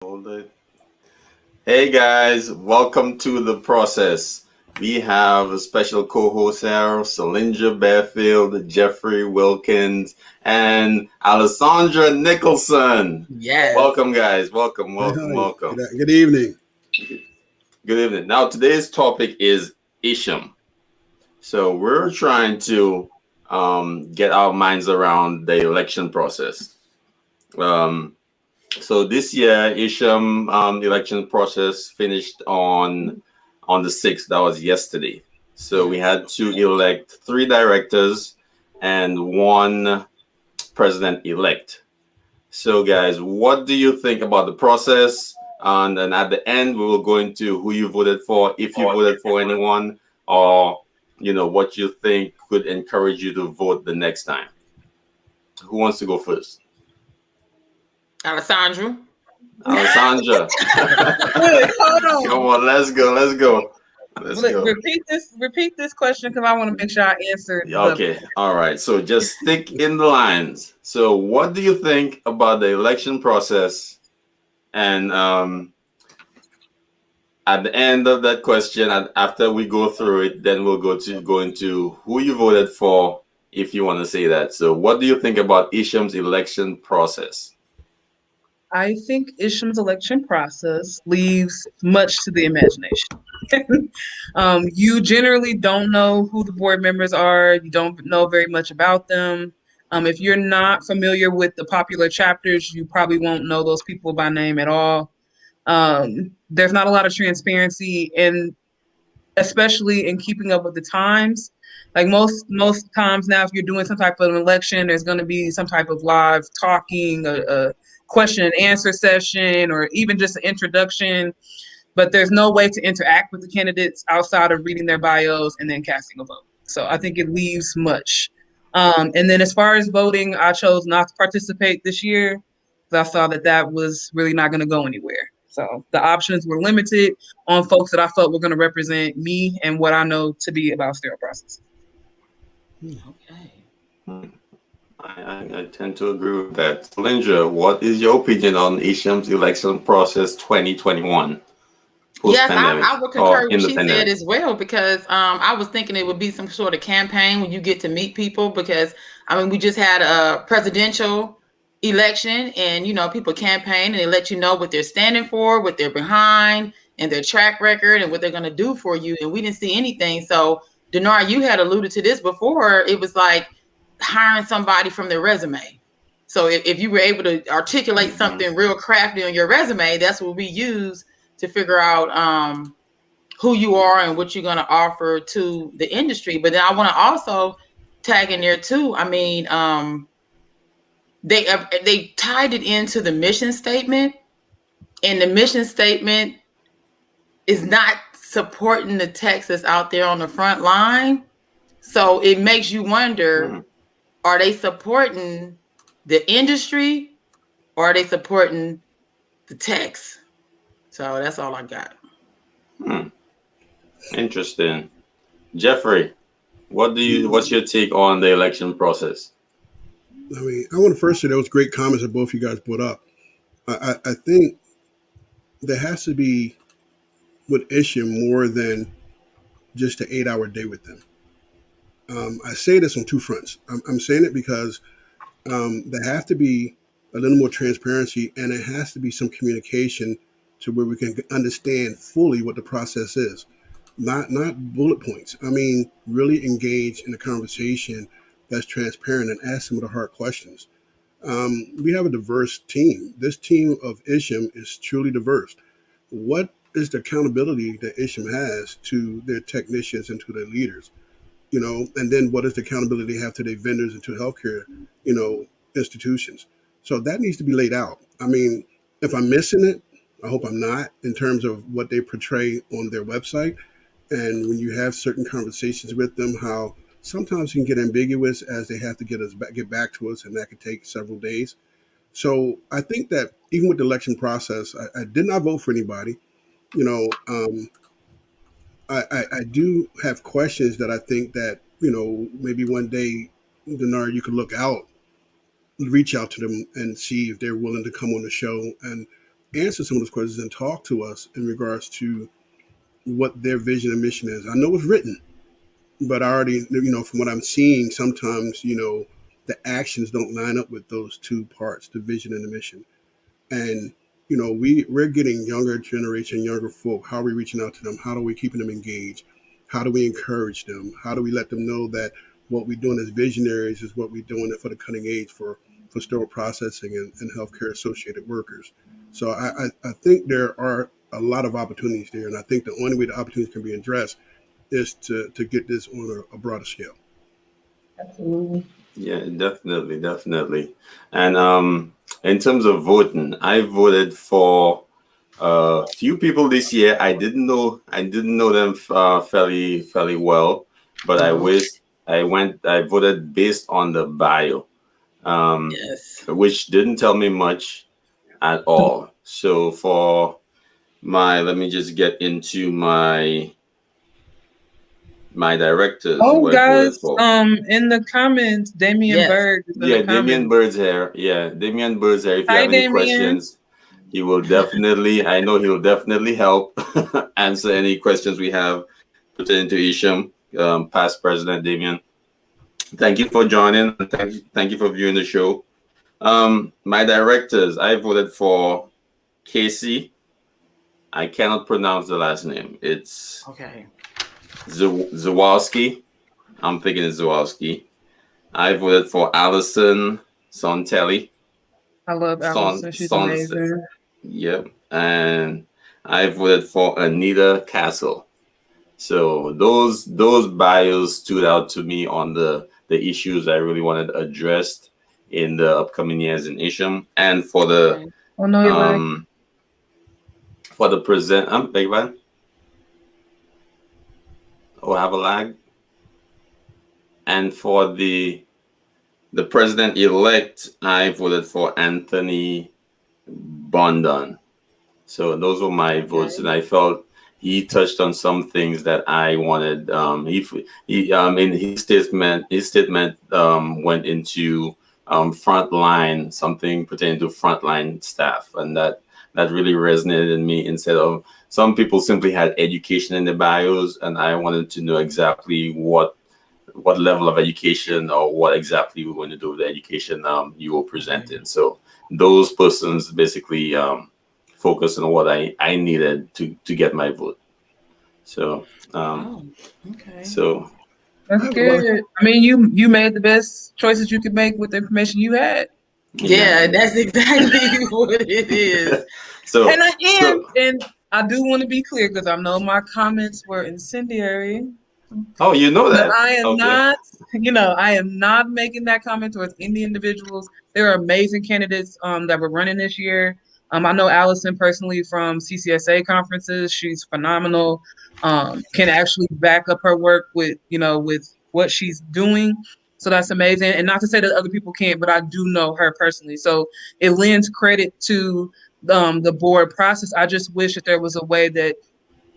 Hold it. Hey guys, welcome to the process. We have a special co-host here, Solinja Bearfield, Jeffrey Wilkins, and Alessandra Nicholson. Yes. Welcome, guys. Welcome, Hi, welcome, hi. welcome. Good evening. Good evening. Now, today's topic is Isham. So we're trying to get our minds around the election process. Um, So this year, Isham election process finished on the 6th. That was yesterday. So we had to elect three directors and one president elect. So guys, what do you think about the process? And then at the end, we will go into who you voted for, if you voted for anyone, or what you think could encourage you to vote the next time. Who wants to go first? Alessandro. Alessandra. Look, hold Come on. on, let's go. Let's go. Let's Look, go. repeat this question because I want to make sure I answer the. Okay. All right. So just stick in the lines. So, what do you think about the election process? And at the end of that question, and after we go through it, then we'll go into who you voted for, if you want to say that. So, what do you think about Isham's election process? I think Isham's election process leaves much to the imagination. You generally don't know who the board members are. You don't know very much about them. If you're not familiar with the popular chapters, you probably won't know those people by name at all. There's not a lot of transparency, and especially in keeping up with the times. Like most times now, if you're doing some type of an election, there's going to be some type of live talking, a question and answer session, or even just an introduction. But there's no way to interact with the candidates outside of reading their bios and then casting a vote. So I think it leaves much. And then as far as voting, I chose not to participate this year because I saw that was really not going to go anywhere. So the options were limited on folks that I felt were going to represent me and what I know to be about sterile process. Okay. Hmm. I tend to agree with that. Linda, what is your opinion on Isham's election process 2021, post Yes, pandemic I would or concur in what the she said pandemic? as well because I was thinking it would be some sort of campaign when you get to meet people because we just had a presidential election and people campaign and they let you know what they're standing for, what they're behind, and their track record and what they're going to do for you. And we didn't see anything. So, Denar, you had alluded to this before. It was like hiring somebody from their resume. So if you were able to articulate something real crafty on your resume, that's what we use to figure out who you are and what you're going to offer to the industry. But then I want to also tag in there too. They tied it into the mission statement, and the mission statement is not supporting the text that's out there on the front line. So it makes you wonder: are they supporting the industry, or are they supporting the text? So that's all I got. Hmm. Interesting. Jeffrey, what's your take on the election process? I want to first say those great comments that both you guys brought up. I think there has to be with Isham more than just an 8 hour day with them. I say this on two fronts. I'm saying it because there has to be a little more transparency and it has to be some communication to where we can understand fully what the process is. Not bullet points. Really engage in a conversation that's transparent and ask some of the hard questions. We have a diverse team. This team of Isham is truly diverse. What is the accountability that Isham has to their technicians and to their leaders? And then what is the accountability they have to their vendors and to healthcare, institutions? So that needs to be laid out. If I'm missing it, I hope I'm not in terms of what they portray on their website. And when you have certain conversations with them, how sometimes it can get ambiguous as they have to get back to us, and that could take several days. So I think that even with the election process, I did not vote for anybody. You know, I do have questions that I think that maybe one day, Denard, you could look out, reach out to them, and see if they're willing to come on the show and answer some of those questions and talk to us in regards to what their vision and mission is. I know it's written, but I already, from what I'm seeing, sometimes, the actions don't line up with those two parts, the vision and the mission. And, we're getting younger generation, younger folk. How are we reaching out to them? How are we keeping them engaged? How do we encourage them? How do we let them know that what we're doing as visionaries is what we're doing for the cutting edge for sterile processing and healthcare associated workers? So I think there are a lot of opportunities there. And I think the only way the opportunities can be addressed is to get this on a broader scale. Absolutely. Yeah, definitely, definitely. And in terms of voting, I voted for a few people this year. I didn't know them fairly well, but Oh, I voted based on the bio, um, yes. which didn't tell me much at all. So let me just get into my directors Oh, who I voted guys, for. in the comments, Damian Yes. Berg is in the Yeah, Damien comments. Bird's hair. Yeah, Damien Bird's hair. If you Hi, have any Damian. questions, he will definitely, I know he'll definitely help answer any questions we have pertaining to Isham, past president Damien. Thank you for joining, and thank you for viewing the show. My directors, I voted for Casey. I cannot pronounce the last name. It's Okay. Zawalski. I'm thinking it's Zawalski. I voted for Allison Sontelli. I love Son, Allison. She's Son, amazing. yep. And I voted for Anita Castle. So those bios stood out to me on the issues I really wanted addressed in the upcoming years in Isham. And Okay. Oh, no, you're like, um for the present beg pardon? Oh, I have a lag. And for the president elect, I voted for Anthony Bondon. So those were my votes, Okay. and I felt he touched on some things that I wanted. He in his statement went into frontline, something pertaining to frontline staff, and that really resonated in me. Instead of some people simply had education in their bios, and I wanted to know exactly what level of education or what exactly you were going to do with the education you were Okay. presenting. So those persons basically focused on what I needed to get my vote. So um, Oh, okay. so I that's have a lot of good. I mean, you made the best choices you could make with the information you had. yeah, Yeah, that's exactly what it is. so And I do want to be clear because I know my comments were incendiary. oh, you know But that. I am Okay. not, I am not making that comment towards any individuals. There are amazing candidates that were running this year. I know Allison personally from CCSA conferences. She's phenomenal. Can actually back up her work with, with what she's doing. So that's amazing. And not to say that other people can't, but I do know her personally. So it lends credit to the board process. I just wish that there was a way that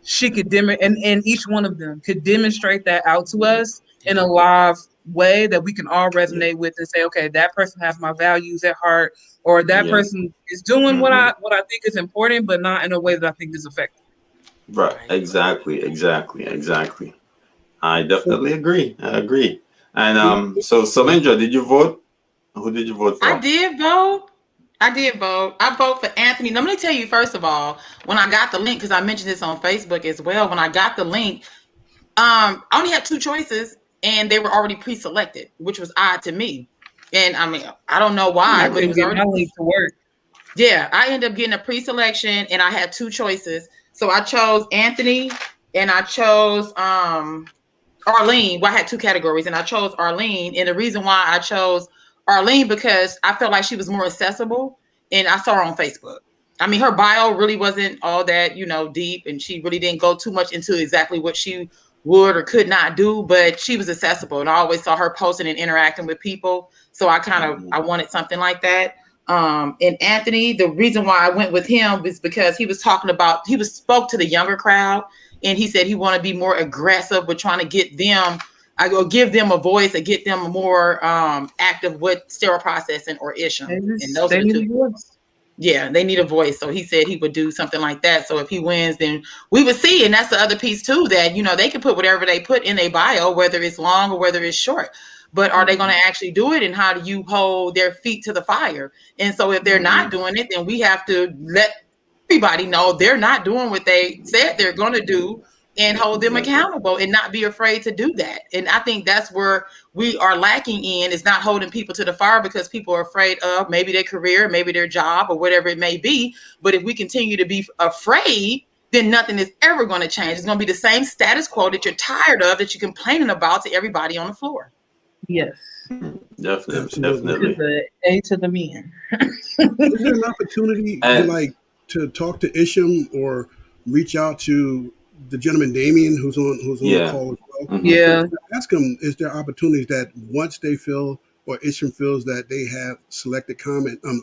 she could and each one of them could demonstrate that out to us in a live way that we can all Yeah. resonate with and say, okay, that person has my values at heart, or that Yeah. person is doing what Hmm. I think is important, but not in a way that I think is effective. Right. Right. Exactly. Exactly. Exactly. I definitely agree. I agree. And so Samendra, did you vote? Who did you vote I for? did vote. I did vote. I vote for Anthony. Now, let me tell you, first of all, when I got the link, because I mentioned this on Facebook as well, when I got the link, I only had two choices and they were already pre-selected, which was odd to me. And I mean, I don't know I why, but it couldn't was get my already link to work. yeah, I ended up getting a pre-selection and I had two choices. So I chose Anthony and I chose Arlene. Well, I had two categories and I chose Arlene. And the reason why I chose Arlene because I felt like she was more accessible and I saw her on Facebook. I mean, her bio really wasn't all that, deep, and she really didn't go too much into exactly what she would or could not do, but she was accessible. And I always saw her posting and interacting with people. So I Hmm. wanted something like that. And Anthony, the reason why I went with him is because he spoke to the younger crowd and he said he wanted to be more aggressive with trying to get them I go give them a voice and get them more active with sterile processing or They isham, and just those are they the need two. a voice. Yeah, they need a voice. So he said he would do something like that. So if he wins, then we would see. And that's the other piece too, that, they can put whatever they put in their bio, whether it's long or whether it's short. But are they going to actually do it? And how do you hold their feet to the fire? And so if they're not doing it, then we have to let everybody know they're not doing what they said they're going to do, and hold them accountable and not be afraid to do that. And I think that's where we are lacking in, is not holding people to the fire, because people are afraid of maybe their career, maybe their job, or whatever it may be. But if we continue to be afraid, then nothing is ever going to change. It's going to be the same status quo that you're tired of, that you're complaining about to everybody on the floor. Yes. Definitely, Absolutely. To definitely. the A to the men. Is there an opportunity to And talk to Isham or reach out to the gentleman Damien who's on the yeah. call as well? Hmm. Yeah. Ask them, is there opportunities that once they feel or Isham feels that they have selected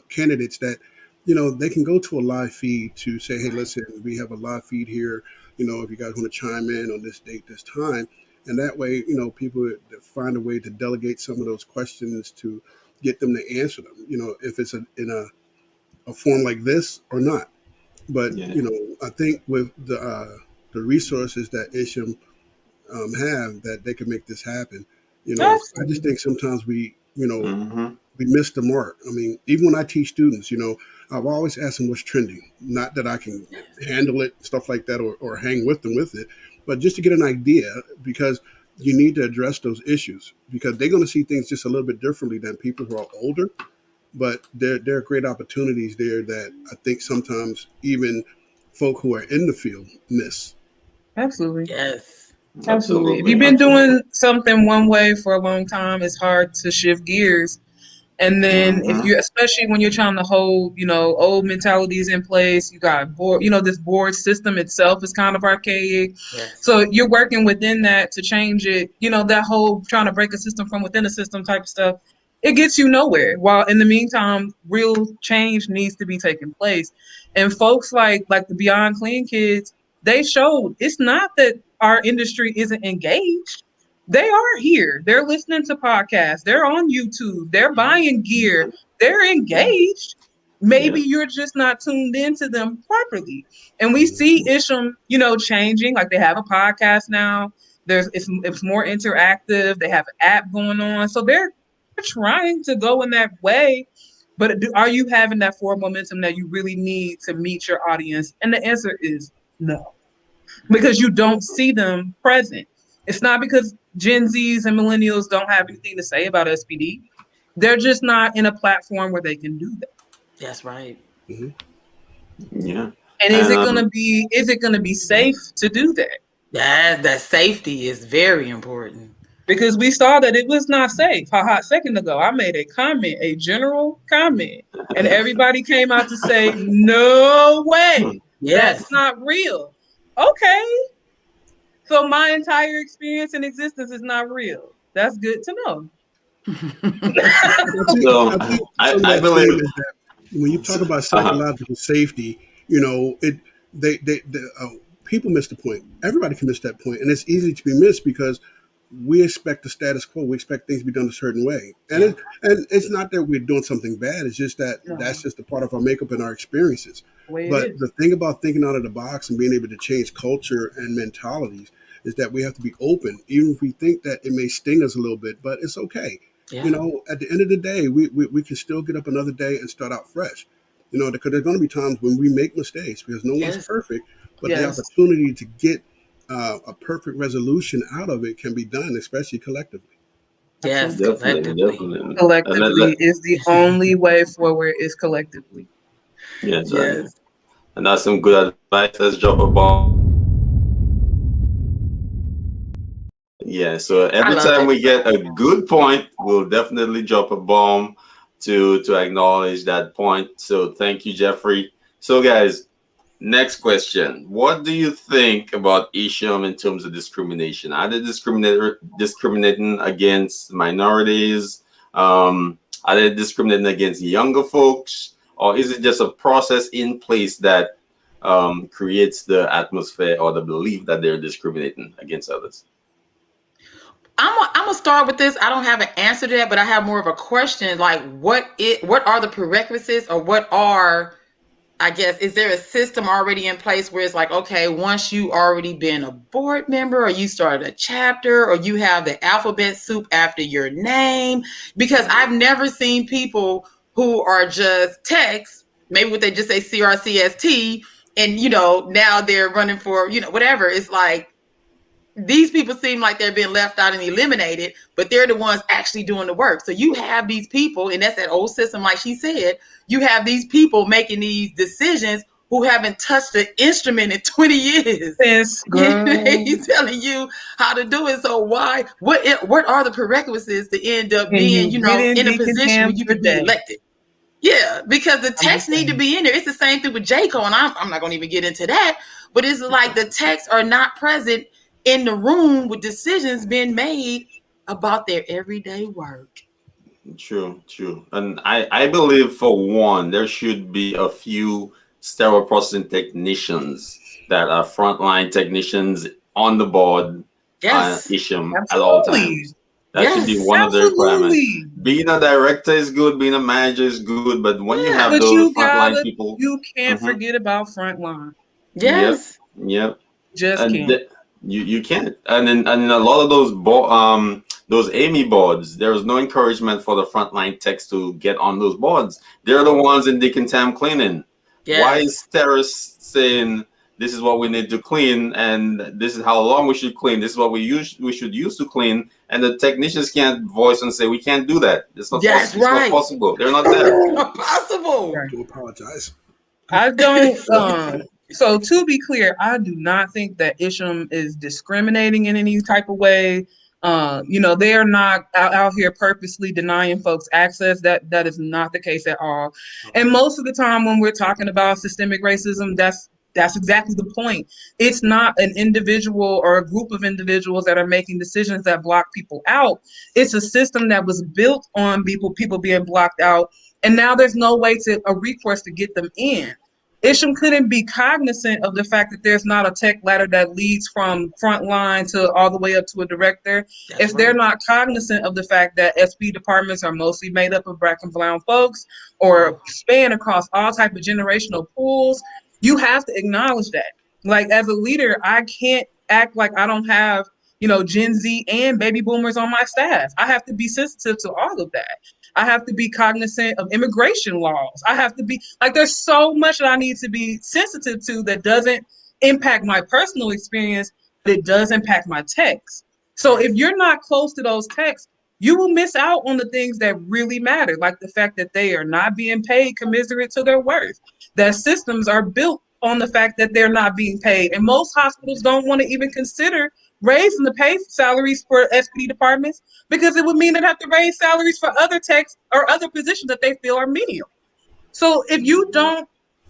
candidates that they can go to a live feed to say, hey, listen, we have a live feed here. If you guys want to chime in on this date, this time, and that way, people find a way to delegate some of those questions to get them to answer them. If it's in a form like this or not. But Yeah. I think with the resources that Isham have, that they can make this happen. I just Absolutely. think sometimes Hmm. we miss the mark. I mean, even when I teach students, I've always asked them what's trending. Not that I can handle it, stuff like that, or hang with them with it, but just to get an idea, because you need to address those issues, because they're going to see things just a little bit differently than people who are older. But there are great opportunities there that I think sometimes even folk who are in the field miss. Absolutely. Yes. Absolutely. If Absolutely, you've been absolutely. doing something one way for a long time, it's hard to shift gears. And then if Hmm. you, especially when you're trying to hold, old mentalities in place, you got board, this board system itself is kind of archaic. Yes. So you're working within that to change it, that whole trying to break a system from within a system type of stuff. It gets you nowhere. While in the meantime, real change needs to be taking place. And folks like the Beyond Clean kids, they showed it's not that our industry isn't engaged. They are here. They're listening to podcasts. They're on YouTube. They're buying gear. They're Yeah. engaged. Maybe Yeah. you're just not tuned into them properly. And we see Mhm. Isham, changing. Like they have a podcast now. It's more interactive. They have an app going on. So they're trying to go in that way. But are you having that forward momentum that you really need to meet your audience? And the answer is no, because you don't see them present. It's not because Gen Zs and millennials don't have anything to say about SPD. They're just not in a platform where they can do that. That's right. Mhm. Yeah. And is And it gonna be safe to do that? That safety is very important. Because we saw that it was not safe. A hot second ago, I made a comment, a general comment, and everybody came out to say, "No way, that's Yes. not real." Okay, so my entire experience and existence is not real. That's good to know. so I think some of I that believe. too is that when you talk about Uh-huh. psychological safety, it they people miss the point. Everybody can miss that point, and it's easy to be missed because we expect the status quo. We expect things to be done a certain way, and Yeah. it's not that we're doing something bad. It's just that No, that's just a part of our makeup and our experiences. the way it But is. the thing about thinking out of the box and being able to change culture and mentalities is that we have to be open, even if we think that it may sting us a little bit. But it's okay. Yeah. At the end of the day, we can still get up another day and start out fresh. Because there's going to be times when we make mistakes because no one's Yes. perfect, but the Yes, opportunity to get a perfect resolution out of it can be done, especially collectively. Yes. absolutely. Definitely, Collectively. definitely. And Collectively is the only way forward is collectively. yes, Yes. and that's some good advice. Let's drop a bomb. Yeah, so I every love time it. we get a good point, we'll definitely drop a bomb to acknowledge that point. So thank you, Jeffrey. So guys, next question. What do you think about Isham in terms of discrimination? Are they discriminating against minorities? Are they discriminating against younger folks? Or is it just a process in place that creates the atmosphere or the belief that they're discriminating against others? I'm gonna start with this. I don't have an answer to that, but I have more of a question. Like, what are the prerequisites, or what are I guess, is there a system already in place where it's like, okay, once you already been a board member or you started a chapter or you have the alphabet soup after your name? Because I've never seen people who are just techs, maybe what they just say CRCST, and now they're running for, whatever. It's like these people seem like they're being left out and eliminated, but they're the ones actually doing the work. So you have these people, and that's that old system, like she said, you have these people making these decisions who haven't touched the instrument in 20 years. Yes, girl. He's telling you how to do it. So why? What are the prerequisites to end up And being, you didn't in a Deacon position where Ham you can be today. elected? Yeah, because the I'm texts just need to saying. be in there. It's the same thing with JCO, and I'm not going to even get into that. But it's like the texts are not present in the room with decisions being made about their everyday work. True, true. And I believe for one, there should be a few sterile processing technicians that are frontline technicians on the board Yes, ISHM at all Absolutely. times. That should be yes, one of the requirements. Absolutely. Being a director is good, being a manager is good, but when you have yeah, But those frontline people, you can't mhm, forget about frontline. yep, yes, yep. Just And can't. you can't. And in a lot of those Amy boards, there was no encouragement for the frontline techs to get on those boards. They're the ones in Dick and Tam cleaning. Why yes, is Terrace saying this is what we need to clean and this is how long we should clean? This is what we should use to clean, and the technicians can't voice and say we can't do that. It's not that's possible. It's not right. possible. They're not there. Possible. Do apologize. I don't. So to be clear, I do not think that Isham is discriminating in any type of way. They are not out here purposely denying folks access. That is not the case at all. And most of the time, when we're talking about systemic racism, that's exactly the point. It's not an individual or a group of individuals that are making decisions that block people out. It's a system that was built on people being blocked out, and now there's no way to a recourse to get them in. Isham couldn't be cognizant of the fact that there's not a tech ladder that leads from frontline to all the way up to a director. That's If they're right. not cognizant of the fact that SB departments are mostly made up of black and brown folks or span across all type of generational pools, you have to acknowledge that. Like as a leader, I can't act like I don't have, Gen Z and baby boomers on my staff. I have to be sensitive to all of that. I have to be cognizant of immigration laws. I have to be like, there's so much that I need to be sensitive to that doesn't impact my personal experience, but it does impact my text. So if you're not close to those texts, you will miss out on the things that really matter, like the fact that they are not being paid commiserate to their worth, that systems are built on the fact that they're not being paid. And most hospitals don't want to even consider raising the pay salaries for SPD departments because it would mean they'd have to raise salaries for other techs or other positions that they feel are menial. So if you don't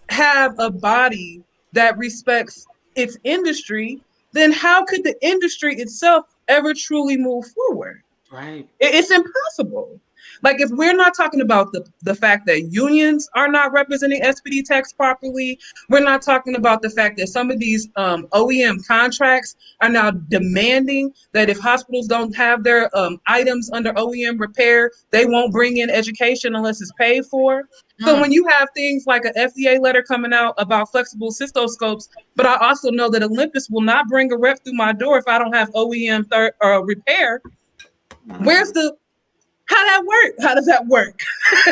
have a body that respects its industry, then how could the industry itself ever truly move forward? Right. It's impossible. Like if we're not talking about the fact that unions are not representing SPD techs properly, we're not talking about the fact that some of these OEM contracts are now demanding that if hospitals don't have their items under OEM repair, they won't bring in education unless it's paid for. So when you have things like an FDA letter coming out about flexible cystoscopes, but I also know that Olympus will not bring a rep through my door if I don't have OEM repair. Where's the how that work? How does that work?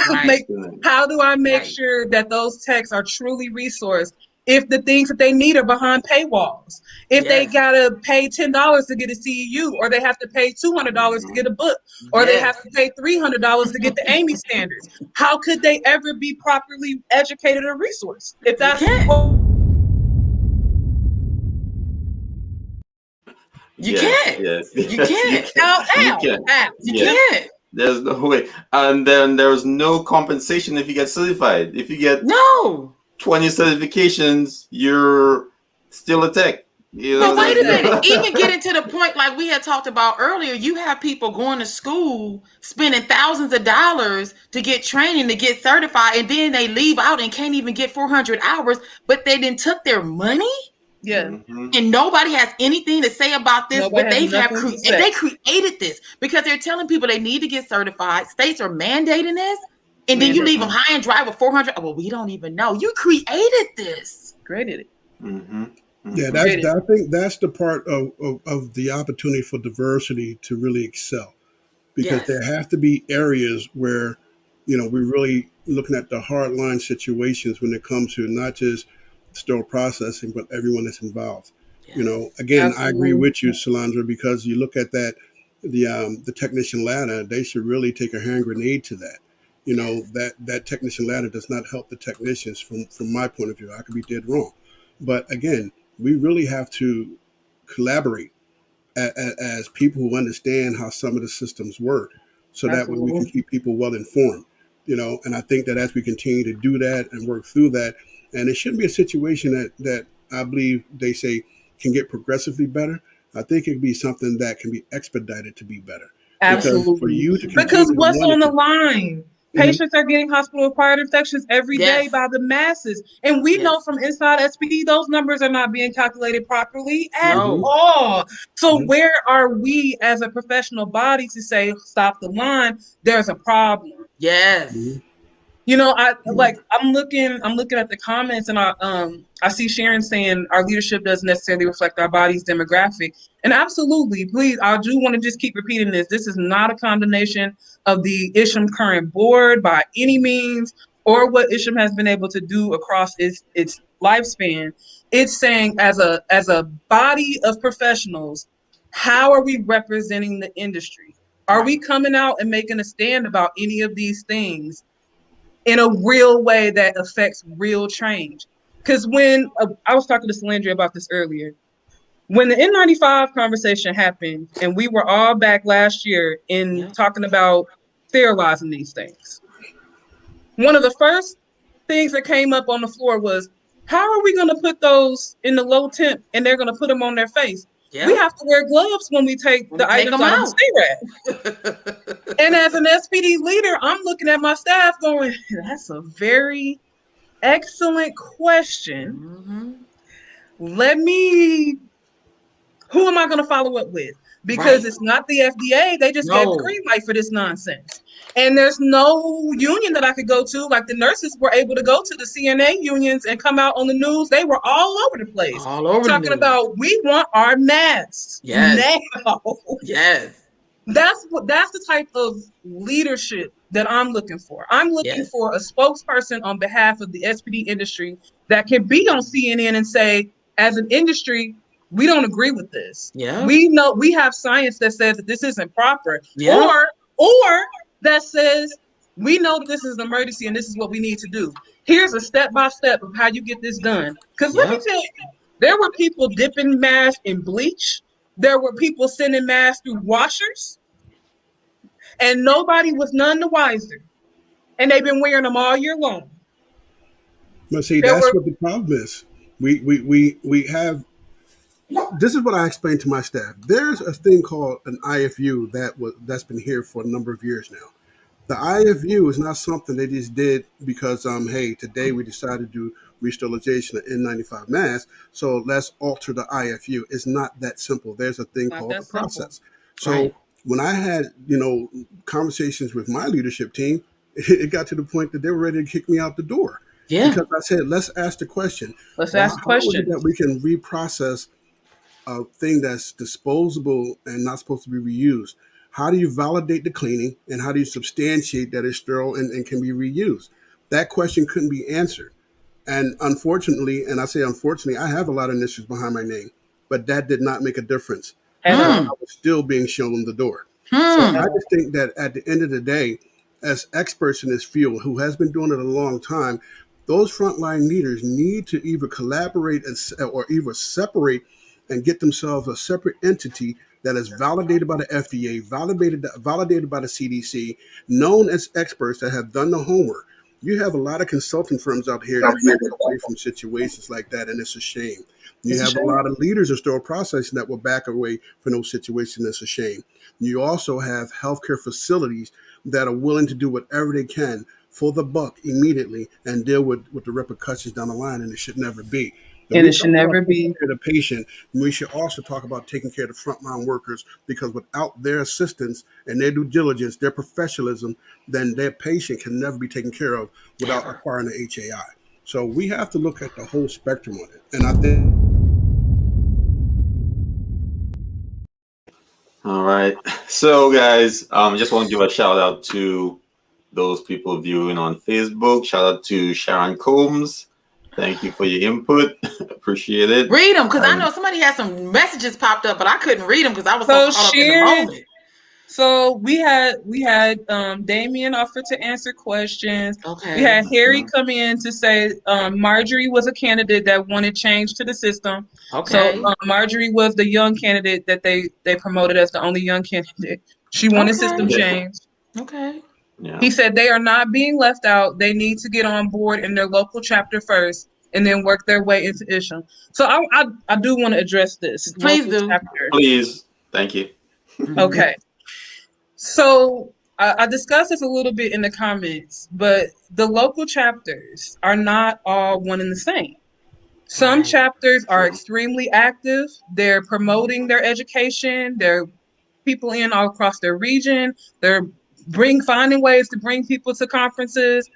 Right. Like, how do I make Right. sure that those techs are truly resourced if the things that they need are behind paywalls? If they Yes. gotta pay $10 to get a CEU, or they have to pay $200 to get a book, or they have Yes. to pay $300 to get the Amy standards, how could they ever be properly educated or resourced if You that's can't. what You Yes, can't. yes, You yes. You can't. can. You ow, can. ow. You Yes. can't. There's no way. And then there's no compensation if you get certified. If you get No. 20 certifications, you're still a tech. You But know, wait a there's minute. Even getting to the point like we had talked about earlier, you have people going to school, spending thousands of dollars to get training, to get certified, and then they leave out and can't even get 400 hours, but they then took their money? Yeah, And nobody has anything to say about this, nobody but has nothing to say. they created this because they're telling people they need to get certified. States are mandating this. And then you leave them Mandatory. high and dry with 400. Oh, well, we don't even know. You created this. Created it. Mm-hmm. Yeah, Mm-hmm. that's Created. I think that's the part of the opportunity for diversity to really excel, because Yes. there have to be areas where, we're really looking at the hard line situations when it comes to not just still processing, but everyone that's involved. Yes. Again, I agree Absolutely. with you, Solandra, because you look at that, the technician ladder, they should really take a hand grenade to that. Yes. That technician ladder does not help the technicians from my point of view. I could be dead wrong, but again, we really have to collaborate as people who understand how some of the systems work, so that way we can Absolutely. keep people well informed. And I think that as we continue to do that and work through that, and it shouldn't be a situation that I believe they say can get progressively better. I think it could be something that can be expedited to be better, Yes. because for Absolutely. you to Because continue to what's want on the to. line? Mhm. Patients are getting hospital-acquired infections every day Yes. by the masses. And we Yes. know from inside SPD, those numbers are not being calculated properly at Mhm. No. all. So Mhm. where are we as a professional body to say, stop the line? There's a problem. Yes. Mhm. I Mm-hmm. like I'm looking at the comments, and I see Sharon saying our leadership doesn't necessarily reflect our body's demographic. And absolutely, please, I do want to just keep repeating this. This is not a condemnation of the Isham current board by any means, or what Isham has been able to do across its lifespan. It's saying as a body of professionals, how are we representing the industry? Are we Right. coming out and making a stand about any of these things in a real way that affects real change? Because when I was talking to Solandria about this earlier, when the N95 conversation happened, and we were all back last year in Yep. talking about sterilizing these things, one of the first things that came up on the floor was, how are we going to put those in the low temp and they're going to put them on their face? We Yep. have to wear gloves when we take When we the take items them out of the out. C-rack. And as an SPD leader, I'm looking at my staff going, that's a very excellent question. Mm-hmm. Let me, who am I going to follow up with? Because Right. it's not the FDA. They just gave the No. green light for this nonsense. And there's no union that I could go to. Like the nurses were able to go to the CNA unions and come out on the news. They were all over the place All over the talking news. about, we want our masks Yes. now. Yes. That's the type of leadership that I'm looking for. I'm looking Yes. for a spokesperson on behalf of the SPD industry that can be on CNN and say, as an industry, we don't agree with this. Yep. We know we have science that says that this isn't proper, Yep. or that says we know that this is an emergency and this is what we need to do. Here's a step by step of how you get this done. Because let me Yep. tell you, there were people dipping masks in bleach. There were people sending masks through washers, and nobody was none the wiser. And they've been wearing them all year long. But see, There that's were what the problem is. We have. This is what I explained to my staff. There's a thing called an IFU that's been here for a number of years now. The IFU is not something they just did because hey, today we decided to do re-sterilization of N95 masks, so let's alter the IFU. It's not that simple. There's a thing not called that a simple. process. Right. So when I had conversations with my leadership team, it got to the point that they were ready to kick me out the door, Yeah. because I said, let's ask the question: Let's Why? ask the How is it that questions. we can reprocess a thing that's disposable and not supposed to be reused? How do you validate the cleaning, and how do you substantiate that it's sterile and can be reused? That question couldn't be answered. And unfortunately, and I say unfortunately, I have a lot of initiatives behind my name, but that did not make a difference At because Hmm. all. I was still being shown the door. So Hmm. I At all. just think that at the end of the day, as experts in this field who has been doing it a long time, those frontline leaders need to either collaborate or either separate and get themselves a separate entity that is validated by the FDA, validated by the CDC, known as experts that have done the homework. You have a lot of consulting firms out here that back away from situations like that, and it's a shame. You It's a have a shame. lot of leaders in store processing that will back away from those situations. It's a shame. You also have healthcare facilities that are willing to do whatever they can for the buck immediately and deal with the repercussions down the line, and it should never be. If And we it should talk about never taking be. care of the patient, we should also talk about taking care of the frontline workers, because without their assistance and their due diligence, their professionalism, then their patient can never be taken care of without Never. acquiring the HAI. So we have to look at the whole spectrum on it. And I think All right. So, guys, just want to give a shout out to those people viewing on Facebook. Shout out to Sharon Combs. Thank you for your input. Appreciate it. Read them, because I know somebody had some messages popped up, but I couldn't read them because I was so So caught up in the Sharon, moment. so we had Damien offer to answer questions. We Okay. had Harry come in to say Marjorie was a candidate that wanted change to the system. So Okay. Marjorie was the young candidate that they promoted as the only young candidate. She wanted system Okay. Yeah. change. Okay. Yeah. He said they are not being left out. They need to get on board in their local chapter first and then work their way into Isham. So I do want to address this Please local do. chapter. Please. Thank you. Mhm. Okay. So I discussed this a little bit in the comments, but the local chapters are not all one and the same. Some Right. chapters are True. extremely active. They're promoting their education. They're people in all across their region. They're finding ways to bring people to conferences.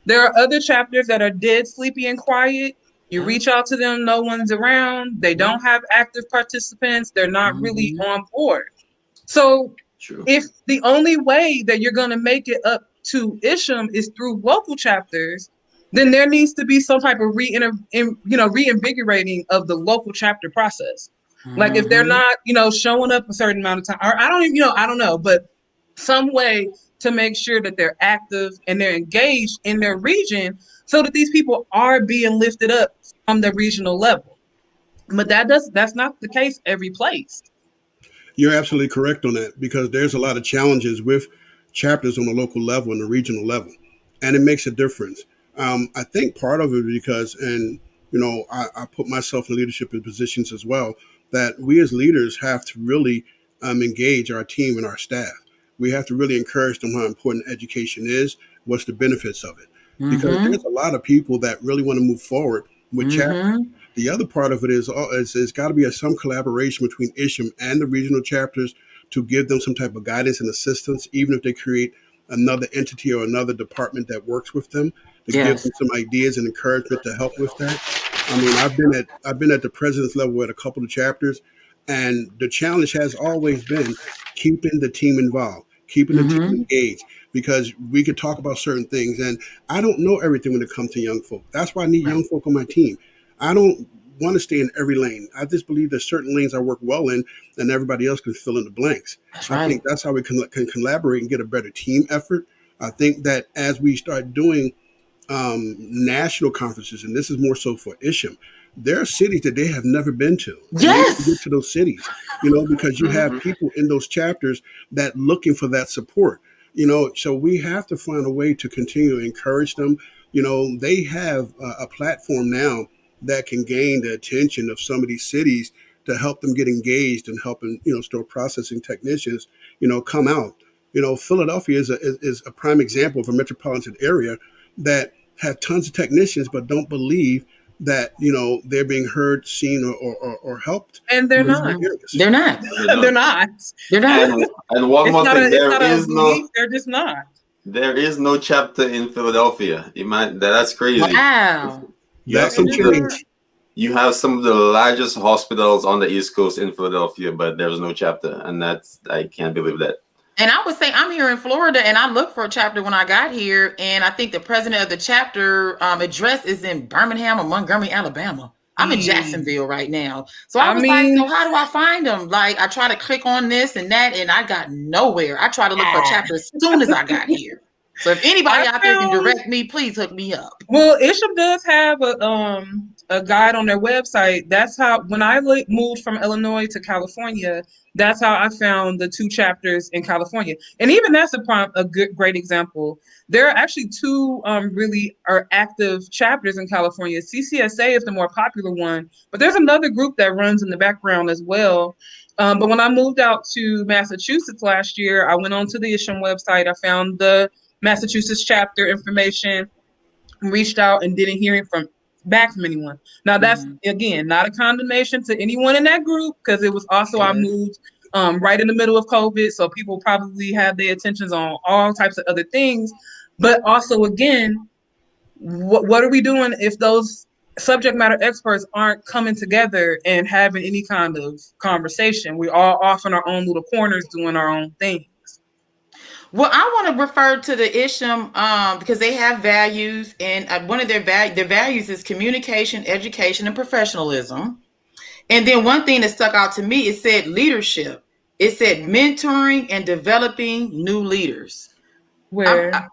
There are other chapters that are dead sleepy and quiet. You Yeah. reach out to them, no one's around. They Yeah. don't have active participants. They're not really Mhm. on board. So True. if the only way that you're going to make it up to Isham is through local chapters, then there needs to be some type of reinvigorating of the local chapter process. Like if they're Mhm. not, showing up a certain amount of time, or I don't even, I don't know, but some way to make sure that they're active and they're engaged in their region so that these people are being lifted up from the regional level. But that's not the case every place. you're absolutely correct on that, because there's a lot of challenges with chapters on the local level and the regional level, and it makes a difference. I think part of it because, and I put myself in leadership in positions as well, that we as leaders have to really engage our team and our staff. We have to really encourage them how important education is, what's the benefits of it, because Mhm. there's a lot of people that really want to move forward with chapters. Mhm. The other part of it is it's got to be some collaboration between Isham and the regional chapters to give them some type of guidance and assistance, even if they create another entity or another department that works with them, to give Yes. them some ideas and encouragement to help with that. I mean, I've been at the president's level at a couple of chapters, and the challenge has always been keeping the team involved, keeping the team Mhm. engaged, because we could talk about certain things, and I don't know everything when it comes to young folk. That's why I need Right. young folk on my team. I don't want to stay in every lane. I just believe there's certain lanes I work well in, and everybody else can fill in the blanks. That's I right. think that's how we can collaborate and get a better team effort. I think that as we start doing national conferences, and this is more so for Isham, there are cities that they have never been to, and they need to get Yes. to those cities, because you have Hmm. people in those chapters that looking for that support. So we have to find a way to continue to encourage them. They have a platform now that can gain the attention of some of these cities to help them get engaged and helping store processing technicians come out. Philadelphia is a prime example of a metropolitan area that have tons of technicians but don't believe that they're being heard, seen, or helped And they're in not. certain areas. They're not. They're They're not. not. They're not. And one more thing, It's not a belief. They're just not. there is no chapter in Philadelphia. That's crazy. Wow. You have That It can some of is the not. change. you have some of the largest hospitals on the East Coast in Philadelphia, but there's no chapter, and I can't believe that. And I would say I'm here in Florida, and I looked for a chapter when I got here, and I think the president of the chapter address is in Birmingham or Montgomery, Alabama. I'm in Mm. Jacksonville right now, so I I was like, mean, so how do I find them? Like, I try to click on this and that, and I got nowhere. I tried to look for a ah, chapter as soon as I got here. So if I anybody out there can found. direct me, please hook me up. Well, Isham does have a guide on their website. That's how when I moved from Illinois to California, that's how I found the two chapters in California. And even that's a good great example. There are actually two really are active chapters in California. CCSA is the more popular one, but there's another group that runs in the background as well. But when I moved out to Massachusetts last year, I went onto the Isham website. I found the Massachusetts chapter information, reached out and didn't hear from back from anyone. Now, that's, Mhm. again, not a condemnation to anyone in that group, because it was also, I Yes. moved right in the middle of COVID, so people probably have their attentions on all types of other things. But also, again, what are we doing if those subject matter experts aren't coming together and having any kind of conversation? We're all off in our own little corners doing our own thing. Well, I want to refer to the Isham because they have values, and one of their values is communication, education, and professionalism. And then one thing that stuck out to me, it said leadership. It said mentoring and developing new leaders. Where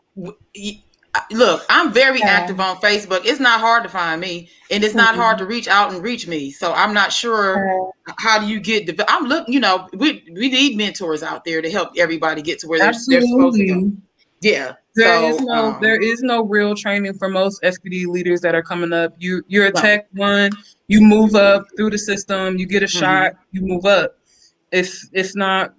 Look, I'm very Yeah. active on Facebook. It's not hard to find me, and it's not hard to reach out and reach me. So I'm not sure how do you get. I'm looking. We need mentors out there to help everybody get to where they're supposed to go. Absolutely. Yeah. There is So no real training for most SPD leaders that are coming up. You're a right. tech one, you move up through the system, you get a shot, Mhm. you move up. It's not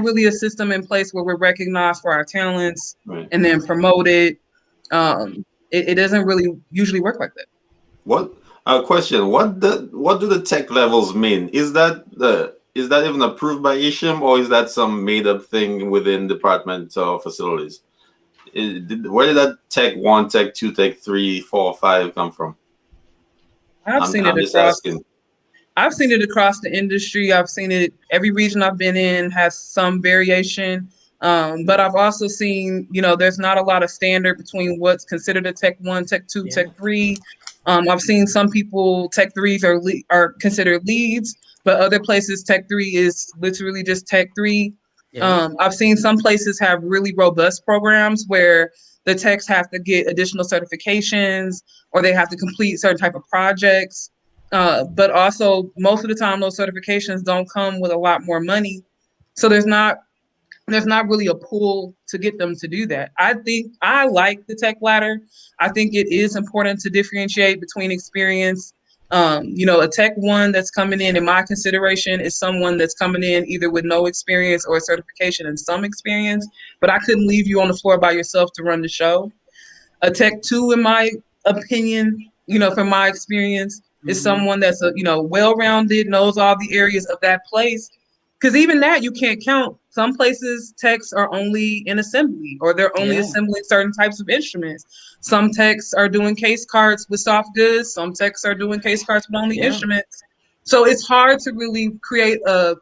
really a system in place where we're recognized for our talents Right. and then promoted. It doesn't really usually work like that. What question? What do the tech levels mean? Is that even approved by Isham, or is that some made up thing within Department of Facilities? Where did that Tech 1, Tech 2, Tech 3, 4, 5 come from? I've seen it I'm just across asking. I've seen it across the industry. I've seen it, every region I've been in has some variation. But I've also seen, there's not a lot of standard between what's considered a Tech 1, Tech 2, Yeah. Tech 3. I've seen some people, Tech 3s are considered leads, but other places, Tech 3 is literally just Tech 3. Yeah. I've seen some places have really robust programs where the techs have to get additional certifications or they have to complete certain type of projects. But also, most of the time, those certifications don't come with a lot more money. So there's not really a pull to get them to do that. I think I like the tech ladder. I think it is important to differentiate between experience. A tech one that's coming in my consideration, is someone that's coming in either with no experience or a certification and some experience. But I couldn't leave you on the floor by yourself to run the show. A tech two, in my opinion, from my experience, is Mhm. someone that's well-rounded, knows all the areas of that place. Because even that you can't count. Some places techs are only in assembly, or they're only Yeah. assembling certain types of instruments. Some techs are doing case cards with soft goods. Some techs are doing case cards with only Yeah. instruments. So it's hard to really create a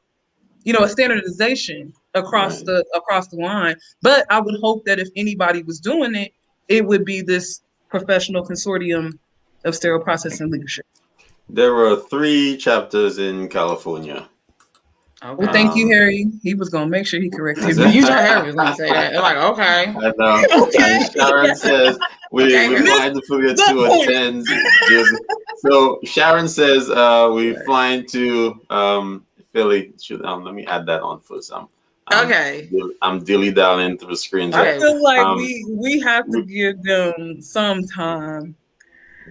standardization across Right. the line. But I would hope that if anybody was doing it, it would be this professional consortium of sterile processing leadership. There were 3 chapters in California. Well, Okay. thank you, Um, Harry. He was gonna make sure he corrected You, me. you know Harry was gonna say that. I'm like, okay. I know. And Okay. Sharon says Okay, we Harry. flying to Philly Good to point. attend Jersey. So Sharon says we flying to Philly. Let me add that on first. I'm Okay. I'm dilly dallying through screens I here. Okay. feel like Um, we have to we, give them some time.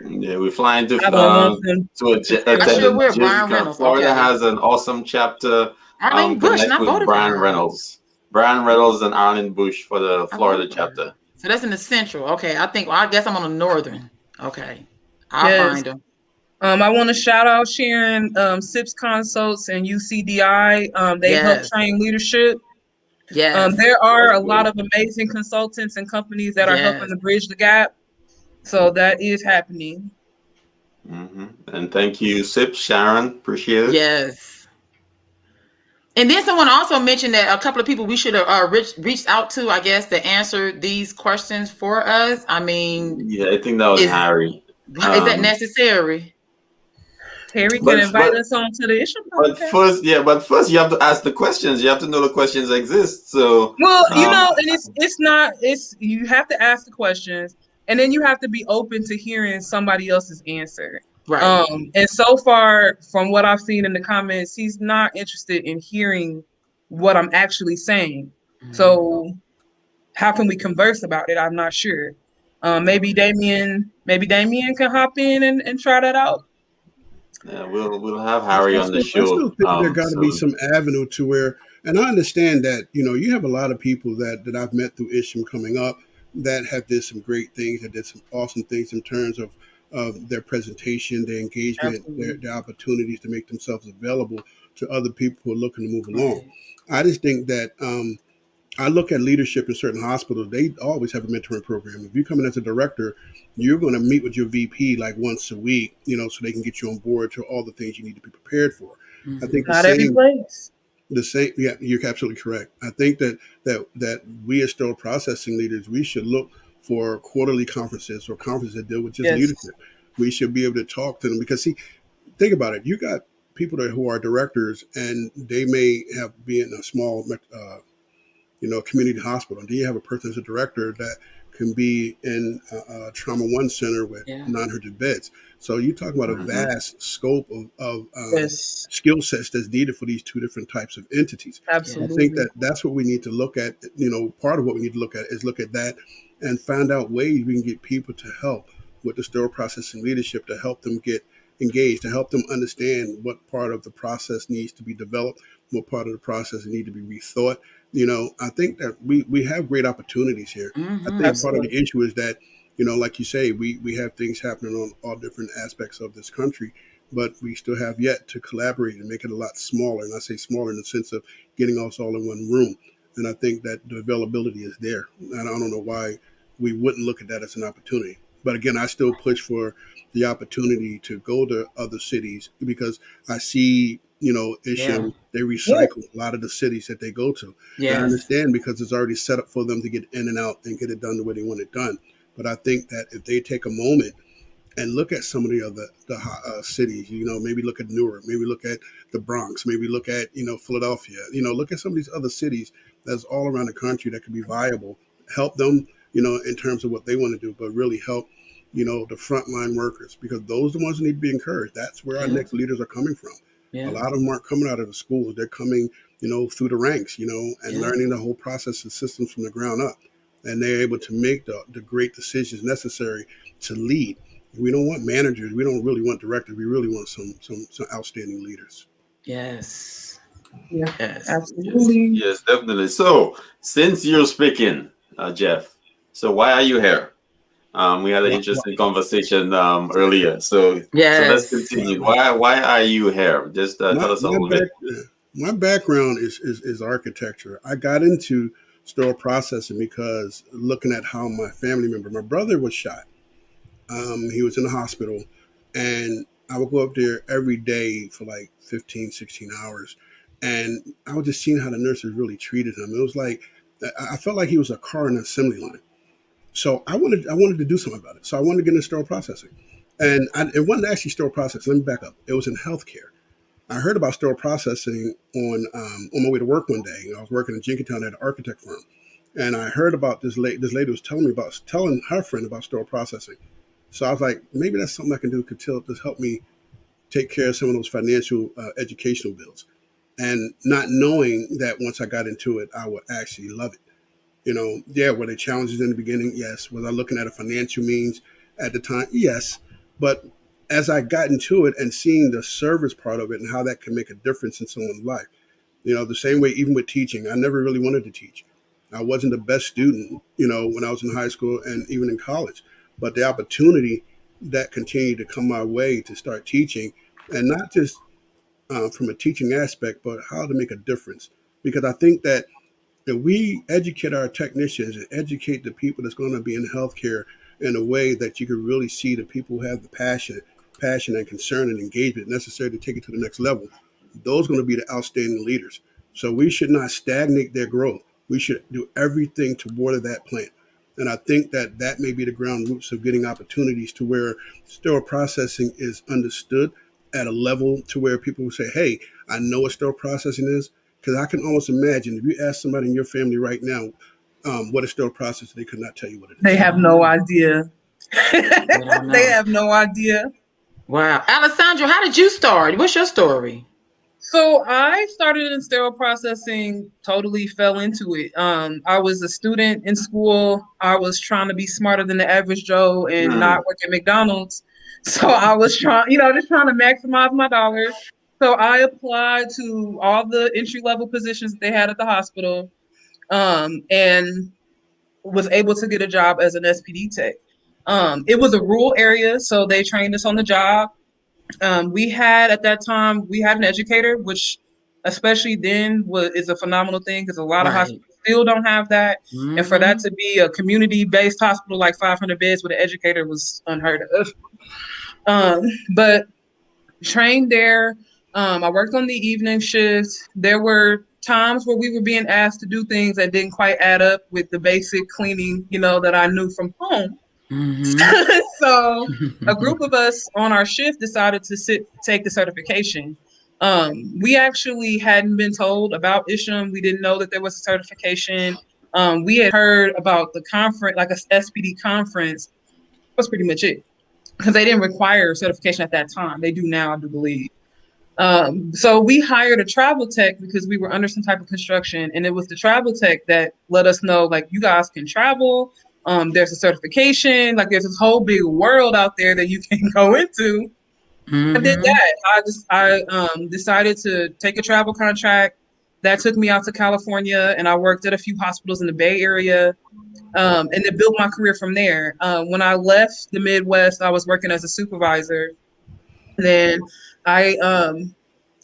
yeah, we're flying I don't want them to feel I attend sure the will. Jersey Brian Con. Reynolds. Florida Okay. has an awesome chapter. Arlene Bush, and Connect I with voted for Brian her. Reynolds. Brian Reynolds and Arlen Bush for the I Florida voted for her. chapter. So that's in the central. Okay. I guess I'm on the northern. Okay. I'll yes. find them. I want to shout out Sharon, SIPS Consults and UCDI. They help Yes. train leadership. Yes. There are That's a good. lot of amazing consultants and companies that are helping Yes. to bridge the gap. So that is happening. And thank you, Sip, Sharon. Appreciate it. Yes. And then someone also mentioned that a couple of people we should have reached out to, I guess, to answer these questions for us. I mean, Yeah, I think that was is Harry. is that Um, necessary? Harry can but invite but us on to the issue but podcast. first you have to ask the questions. You have to know the questions exist. So Well, um, and it's you have to ask the questions, and then you have to be open to hearing somebody else's answer. Right. And so far, from what I've seen in the comments, he's not interested in hearing what I'm actually saying. Mhm. So how can we converse about it? I'm not sure. Maybe Damien can hop in and try that out. yeah, we'll have Harry on the I show still think there got to be soon. some avenue to where, and I understand that you have a lot of people that I've met through Isham coming up that have did some great things, that did some awesome things in terms of of their presentation, their engagement, Absolutely. their opportunities to make themselves available to other people who are looking to move along. Right. I just think that I look at leadership in certain hospitals. They always have a mentoring program. If you come in as a director, you're going to meet with your VP like once a week, so they can get you on board to all the things you need to be prepared for. I think Mm-hmm. the Not every same place. yeah, you're absolutely correct. I think that we as sterile processing leaders, we should look for quarterly conferences or conferences that deal with just Yes. leadership. We should be able to talk to them because, see, think about it. You got people who are directors and they may have been a small community hospital. And then you have a person as a director that can be in a trauma one center with Yeah. 900 beds. So you talk about a Hmm. vast scope of Yes. skill sets that's needed for these two different types of entities. I Yes. think Absolutely. that that's what we need to look at. Part of what we need to look at is look at that and find out ways we can get people to help with the sterile processing leadership to help them get engaged, to help them understand what part of the process needs to be developed, what part of the process need to be rethought. I think that we have great opportunities here. I Mm-hmm. think part of Absolutely. the issue is that, like you say, we have things happening on all different aspects of this country, but we still have yet to collaborate and make it a lot smaller. And I say smaller in the sense of getting us all in one room. And I think that the availability is there. And I don't know why we wouldn't look at that as an opportunity. But again, I still push for the opportunity to go to other cities because I see, Yeah. Isham, they Yes. recycle a lot of the cities that they go to. And I Yes. understand because it's already set up for them to get in and out and get it done the way they want it done. But I think that if they take a moment and look at some of the other cities. Maybe look at Newark, maybe look at the Bronx, maybe look at Philadelphia. Look at some of these other cities that's all around the country that could be viable. Help them, in terms of what they want to do, but really help. The frontline workers because those are the ones that need to be encouraged. That's where our Yeah. next leaders are coming from. A Yeah. lot of them aren't coming out of the schools; they're coming, through the ranks, and Yeah. learning the whole process and systems from the ground up, and they're able to make the great decisions necessary to lead. We don't want managers. We don't really want directors. We really want some outstanding leaders. Yes. Yeah. Yes. Yes, Absolutely. yes, definitely. So, since you're speaking, Jeff, so why are you here? We had an Why, interesting conversation earlier. So let's Yes. continue. Why are you here? Just my tell us a my little bit. back my background is architecture. I got into store processing because looking at how my family member, my brother was shot. He was in the hospital, and I would go up there every day for like 15, 16 hours. And I was just seeing how the nurses really treated him. It was like, I felt like he was a car in an assembly line. So I wanted to do something about it. So I wanted to get into sterile processing. And it wasn't actually sterile processing. Let me back up. It was in healthcare. I heard about sterile processing on my way to work one day. I was working in Jenkintown at an architect firm, and I heard about this lady. This lady was telling her friend about sterile processing. So I was like, maybe that's something I can do to help me take care of some of those financial educational bills. And not knowing that once I got into it, I would actually love it. Yeah, were there challenges in the beginning? Yes. Was I looking at a financial means at the time? Yes. But as I got into it and seeing the service part of it and how that can make a difference in someone's life, the same way, even with teaching, I never really wanted to teach. I wasn't the best student, when I was in high school and even in college. But the opportunity that continued to come my way to start teaching, and not just from a teaching aspect, but how to make a difference. Because I think that if we educate our technicians and educate the people that's going to be in healthcare in a way that you can really see the people who have the passion and concern and engagement necessary to take it to the next level, those are going to be the outstanding leaders. So we should not stagnate their growth. We should do everything to water that plant. And I think that that may be the ground roots of getting opportunities to where sterile processing is understood at a level to where people will say, hey, I know what sterile processing is. Because I can almost imagine if you ask somebody in your family right now what is sterile processing, they could not tell you what it They is. They have don't no know. idea. They don't They know. have no idea. Wow. Alessandro, how did you start? What's your story? So I started in sterile processing, totally fell into it. I was a student in school. I was trying to be smarter than the average Joe and not Hmm. work at McDonald's. So I was trying, just trying to maximize my dollars. So I applied to all the entry level positions that they had at the hospital, and was able to get a job as an SPD tech. It was a rural area, so they trained us on the job. We had at that time we had an educator, which especially then is a phenomenal thing because a lot of Right. hospitals still don't have that, and for that Mm-hmm. to be a community-based hospital like 500 beds with an educator was unheard of. Um, but trained there. I worked on the evening shifts. There were times where we were being asked to do things that didn't quite add up with the basic cleaning, that I knew from home. Mm-hmm. So a group of us on our shift decided to take the certification. We actually hadn't been told about Isham. We didn't know that there was a certification. We had heard about the conference, like a SPD conference. That was pretty much it because they didn't require certification at that time. They do now, I do believe. So we hired a travel tech because we were under some type of construction, and it was the travel tech that let us know, like, you guys can travel. There's a certification, like there's this whole big world out there that you can go into. I did Mm-hmm. that. I decided to take a travel contract that took me out to California, and I worked at a few hospitals in the Bay Area, and then built my career from there. When I left the Midwest, I was working as a supervisor. Then I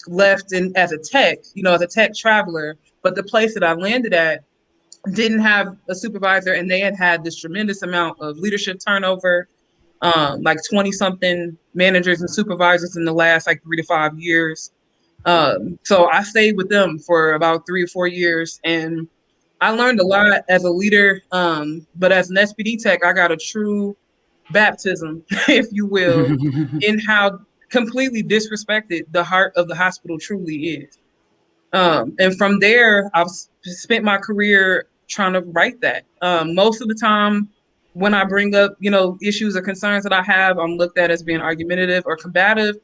left as a tech, as a tech traveler. But the place that I landed at didn't have a supervisor, and they had this tremendous amount of leadership turnover, like 20 something managers and supervisors in the last like 3 to 5 years. So I stayed with them for about 3 or 4 years, and I learned a lot as a leader. But as an SPD tech, I got a true baptism, if you will, in how completely disrespected the heart of the hospital truly is. And from there, I've spent my career trying to write that. Most of the time, when I bring up, issues or concerns that I have, I'm looked at as being argumentative or combative.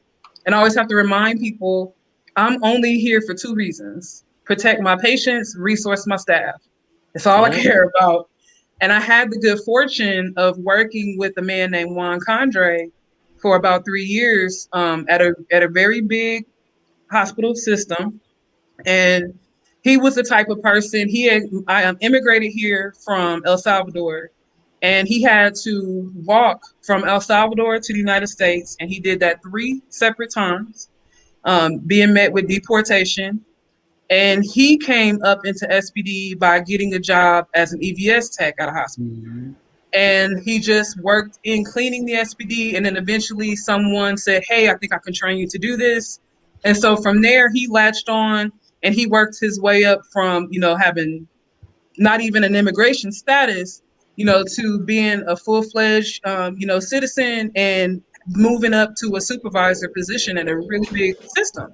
And I always have to remind people I'm only here for two reasons: protect my patients, resource my staff. That's all I Yep. care about. And I had the good fortune of working with a man named Juan Condre for about 3 years, at a very big hospital system. And he was the type of person, I immigrated here from El Salvador, and he had to walk from El Salvador to the United States, and he did that 3 separate times, being met with deportation. And he came up into SPD by getting a job as an EVS tech at a hospital. Mm-hmm. And he just worked in cleaning the SPD, and then eventually someone said, "Hey, I think I can train you to do this." And so from there, he latched on, and he worked his way up from, having not even an immigration status, to being a full-fledged, citizen, and moving up to a supervisor position in a really big system.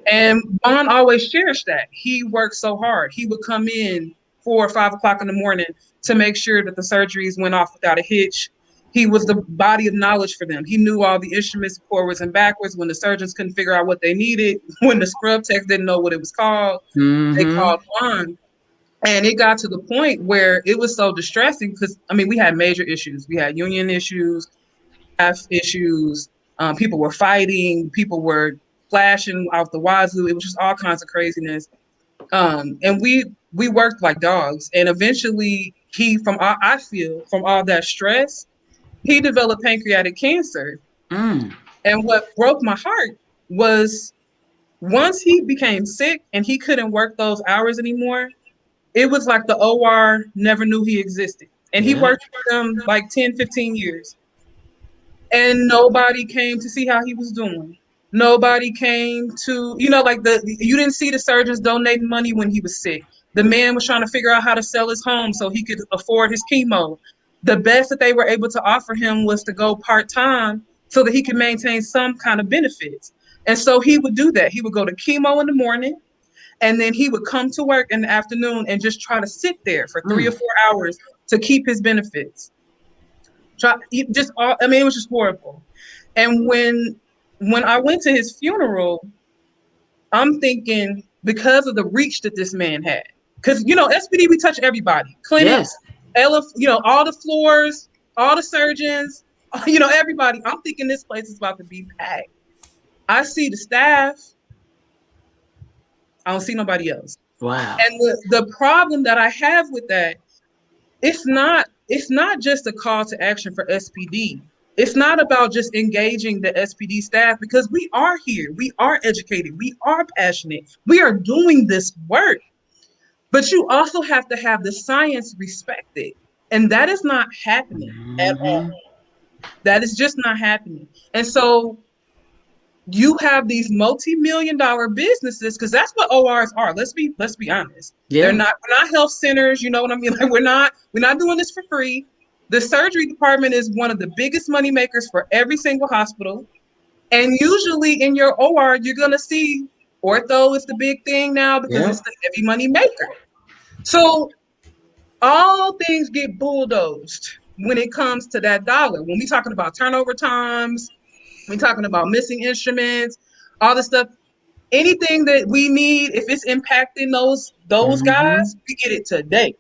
And Vaughn always cherished that. He worked so hard. He would come in 4 or 5 o'clock in the morning to make sure that the surgeries went off without a hitch. He was the body of knowledge for them. He knew all the instruments forwards and backwards. When the surgeons couldn't figure out what they needed, when the scrub techs didn't know what it was called, they Mm-hmm. called Vaughn. And it got to the point where it was so distressing because, we had major issues. We had union issues, staff issues. People were fighting. People were flashing out the wazoo. It was just all kinds of craziness. And we worked like dogs. And eventually, I feel from all that stress, he developed pancreatic cancer. Mm. And what broke my heart was once he became sick and he couldn't work those hours anymore, it was like the OR never knew he existed. And he Yep. worked for them like 10, 15 years. And nobody came to see how he was doing. Nobody came to, like you didn't see the surgeons donating money when he was sick. The man was trying to figure out how to sell his home so he could afford his chemo. The best that they were able to offer him was to go part-time so that he could maintain some kind of benefits. And so he would do that. He would go to chemo in the morning, and then he would come to work in the afternoon and just try to sit there for 3 or 4 hours to keep his benefits. It was just horrible. And when I went to his funeral, I'm thinking, because of the reach that this man had, because SPD, we touch everybody, Yes. clinics, all the floors, all the surgeons, everybody. I'm thinking this place is about to be packed. I see the staff. I don't see nobody else. Wow. And the problem that I have with that, it's not it's not just a call to action for SPD. It's not about just engaging the SPD staff, because we are here, we are educated, we are passionate, we are doing this work. But you also have to have the science respected. And that is not happening at all. That is just not happening. And so you have these multi-million-dollar businesses, because that's what ORs are. Let's be honest. Yeah. We're not health centers, you know what I mean? Like we're not doing this for free. The surgery department is one of the biggest money makers for every single hospital. And usually in your OR, you're gonna see ortho is the big thing now because it's the heavy money maker. So all things get bulldozed when it comes to that dollar. When we talking about turnover times, we're talking about missing instruments, all this stuff. Anything that we need, if it's impacting those guys, we get it today.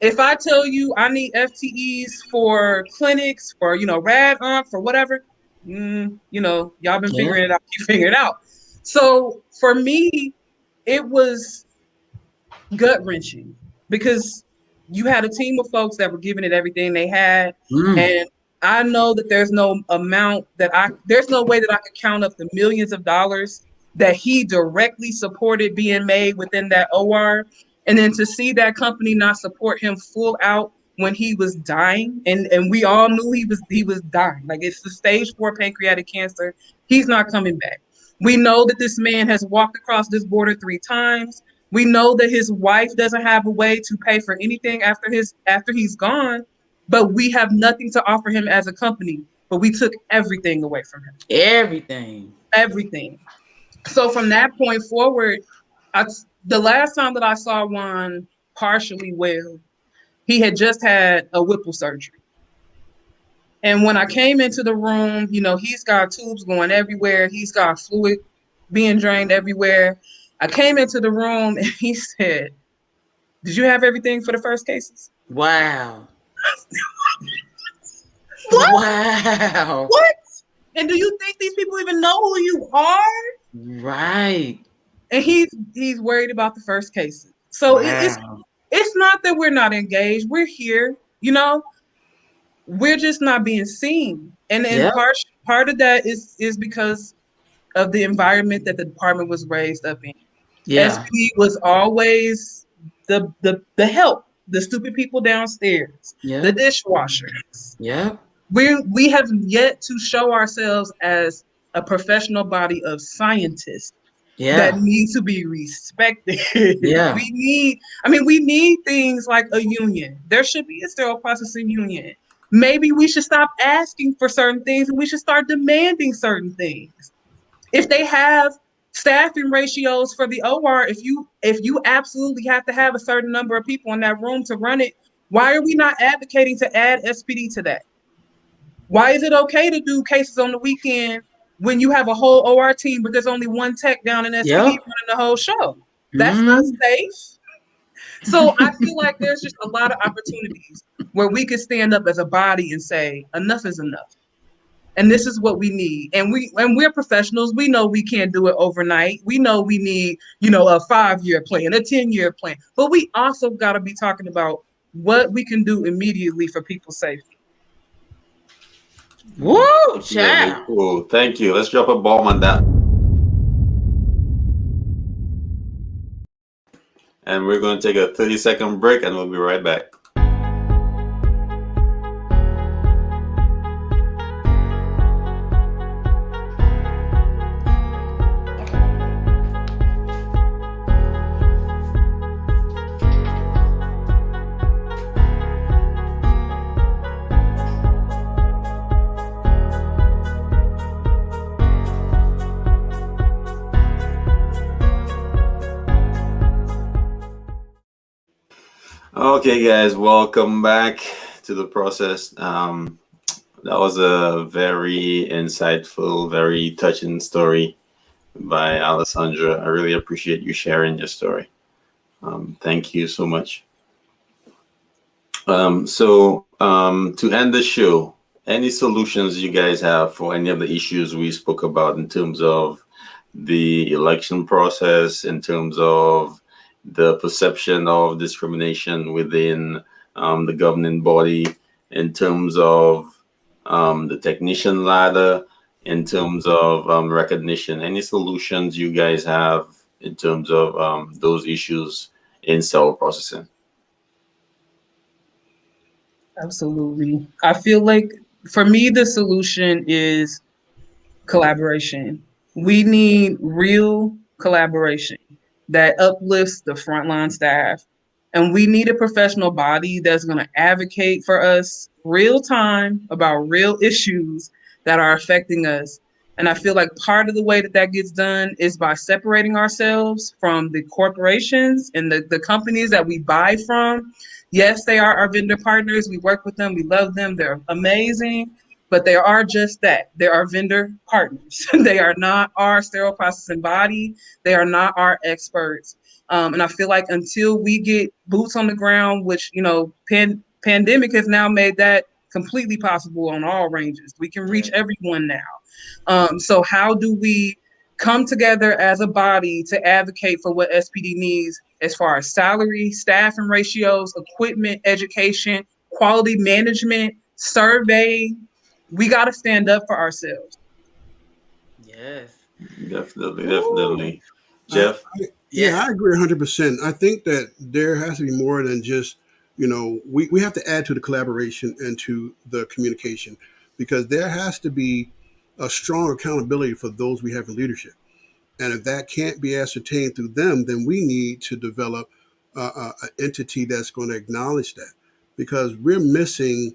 If I tell you I need FTEs for clinics, for rad onc, for whatever, y'all been figuring it out. You figure it out. So for me, it was gut wrenching because you had a team of folks that were giving it everything they had, and I know that there's no way that I could count up the millions of dollars that he directly supported being made within that OR. And then to see that company not support him full out when he was dying, and we all knew he was dying. Like, it's the stage 4 pancreatic cancer. He's not coming back. We know that this man has walked across this border 3 times. We know that his wife doesn't have a way to pay for anything after he's gone, but we have nothing to offer him as a company. But we took everything away from him. Everything. So from that point forward, the last time that I saw Juan partially well, he had just had a Whipple surgery. And when I came into the room, he's got tubes going everywhere. He's got fluid being drained everywhere. I came into the room and he said, "Did you have everything for the first cases?" Wow. What? Wow. What? And do you think these people even know who you are? Right. And he's worried about the first cases. So it's not that we're not engaged. We're here, we're just not being seen. And part of that is because of the environment that the department was raised up in. Yeah. SPD was always the help, the stupid people downstairs, the dishwashers. Yeah. We have yet to show ourselves as a professional body of scientists that need to be respected. Yeah. We need things like a union. There should be a sterile processing union. Maybe we should stop asking for certain things and we should start demanding certain things. If they have staffing ratios for the OR, if you absolutely have to have a certain number of people in that room to run it, why are we not advocating to add SPD to that? Why is it okay to do cases on the weekend when you have a whole OR team, but there's only one tech down in SPD running the whole show? That's not safe. So I feel like there's just a lot of opportunities where we could stand up as a body and say, enough is enough. And this is what we need. And we're professionals. We know we can't do it overnight. We know we need, a 5-year plan, a 10-year plan. But we also got to be talking about what we can do immediately for people's safety. Woo, child. Yeah, cool. Thank you. Let's drop a bomb on that. And we're going to take a 30-second break and we'll be right back. Okay, guys, welcome back to the process. That was a very insightful, very touching story by Alessandra. I really appreciate you sharing your story. Thank you so much. To end the show, any solutions you guys have for any of the issues we spoke about in terms of the election process, in terms of the perception of discrimination within the governing body, in terms of the technician ladder, in terms of recognition? Any solutions you guys have in terms of those issues in cell processing? Absolutely. I feel like for me, the solution is collaboration. We need real collaboration that uplifts the frontline staff. And we need a professional body that's going to advocate for us real time about real issues that are affecting us. And I feel like part of the way that that gets done is by separating ourselves from the corporations and the companies that we buy from. Yes, they are our vendor partners. We work with them. We love them. They're amazing, but they are just that. They are vendor partners. They are not our sterile processing body. They are not our experts. And I feel like until we get boots on the ground, which, pandemic has now made that completely possible on all ranges. We can reach everyone now. So how do we come together as a body to advocate for what SPD needs as far as salary, staffing ratios, equipment, education, quality management, surveying? We got to stand up for ourselves. Yes. Definitely, Ooh. definitely. I, Jeff? yeah, Yes. I agree 100%. I think that there has to be more than just, we have to add to the collaboration and to the communication, because there has to be a strong accountability for those we have in leadership. And if that can't be ascertained through them, then we need to develop an entity that's going to acknowledge that, because we're missing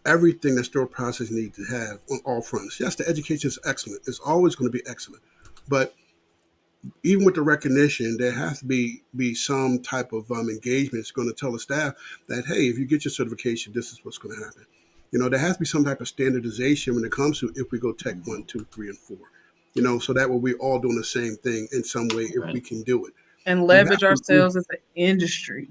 everything that store process needs to have on all fronts. Yes, the education is excellent. It's always going to be excellent. But even with the recognition, there has to be some type of engagement. It's going to tell the staff that, hey, if you get your certification, this is what's going to happen. There has to be some type of standardization when it comes to if we go tech 1, 2, 3, and 4. So that way we're all doing the same thing in some way if we Right. can do it. And We have leverage to, ourselves as an industry.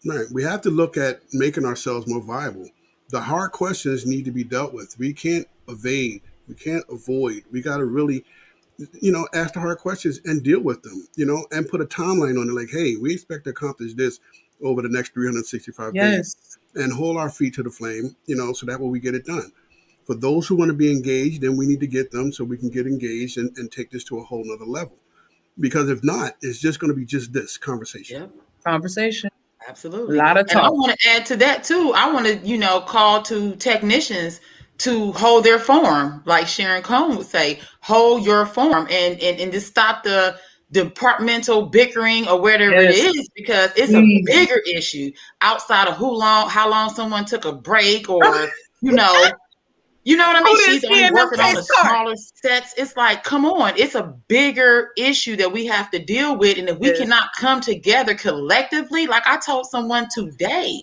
right, we have to look at making ourselves more viable. The hard questions need to be dealt with. We can't evade. We can't avoid. We got to really ask the hard questions and deal with them, and put a timeline on it. Like, hey, we expect to accomplish this over the next 365 days, Yes. and hold our feet to the flame, so that way we get it done. For those who want to be engaged, then we need to get them so we can get engaged and take this to a whole nother level. Because if not, it's just going to be just this conversation. Yep. Conversation. A Absolutely. lot of And I talk. want to add to that too. I want to, call to technicians to hold their form, like Sharon Cohn would say, hold your form and just stop the departmental bickering or whatever it Yes. is, because it's a Please. bigger issue outside of how long someone took a break, or, you know, what I mean? Who didn't She's only scan them working on pace the cards? smaller sets. It's like, come on, it's a bigger issue that we have to deal with. And if we Yes. cannot come together collectively, like I told someone today,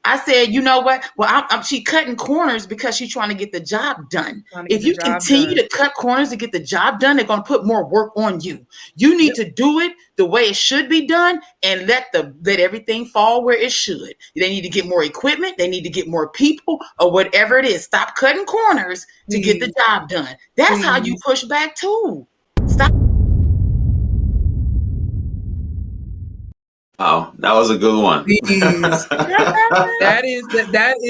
I said, you know what? Well, she cutting corners because she's trying to get the job done. Trying to get If the you job continue done. to cut corners to get the job done, they're going to put more work on you. You need Yep. to do it the way it should be done and let everything fall where it should. They need to get more equipment. They need to get more people or whatever it is. Stop cutting corners to get the Please. job done. That's how you Please. push back too. Stop. Wow, that was a good one. Please. That is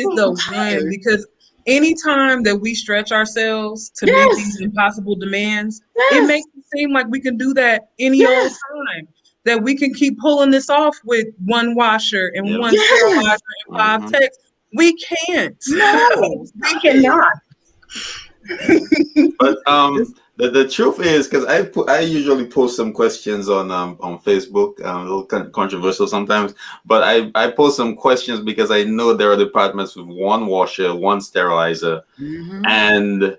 I'm the one, tired. because anytime that we stretch ourselves to meet these Yes. impossible demands, it Yes. makes it seem like we can do that any old Yes. time. That we can keep pulling this off with one washer and Yep. one sterilizer Yes. and five Mhm. techs. We can't. No. We Stop it. cannot. But the truth is, because I usually post some questions on Facebook, a little controversial sometimes, but I post some questions because I know there are departments with one washer, one sterilizer, Mm-hmm. and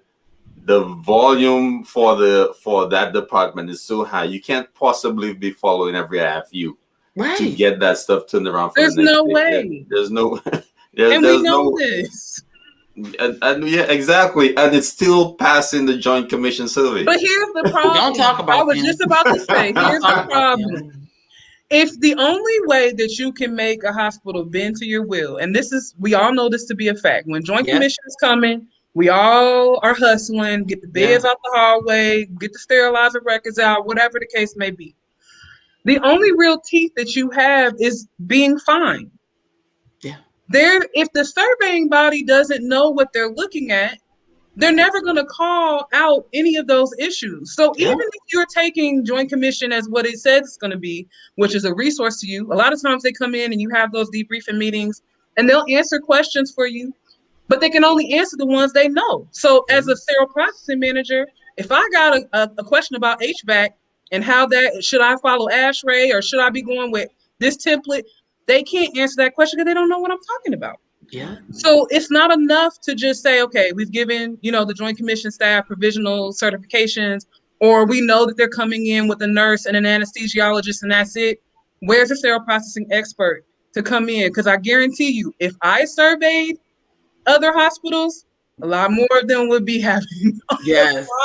the volume for that department is so high, you can't possibly be following every IFU to Right. get that stuff turned around for the There's next no day. way. There's no And we there's know no this. and yeah, exactly, and it's still passing the Joint Commission survey. But here's the Don't talk problem. I about was them. just about to say, Don't here's the talk about them. problem. If the only way that you can make a hospital bend to your will, and this is, we all know this to be a fact, when Joint Yep. Commission is coming, we all are hustling, get the Yeah. beds out the hallway, get the sterilizer records out, whatever the case may be. The only real teeth that you have is being fined. Yeah. if the surveying body doesn't know what they're looking at, they're never going to call out any of those issues. So even if you're taking Joint Commission as what it says it's going to be, which is a resource to you, a lot of times they come in and you have those debriefing meetings and they'll answer questions for you, but they can only answer the ones they know. So as a sterile processing manager, if I got a question about HVAC and how that, should I follow ASHRAE or should I be going with this template? They can't answer that question because they don't know what I'm talking about. Yeah. So it's not enough to just say, okay, we've given, the Joint Commission staff provisional certifications, or we know that they're coming in with a nurse and an anesthesiologist and that's it. Where's the sterile processing expert to come in? Because I guarantee you, if I surveyed other hospitals, a lot more of them would be having a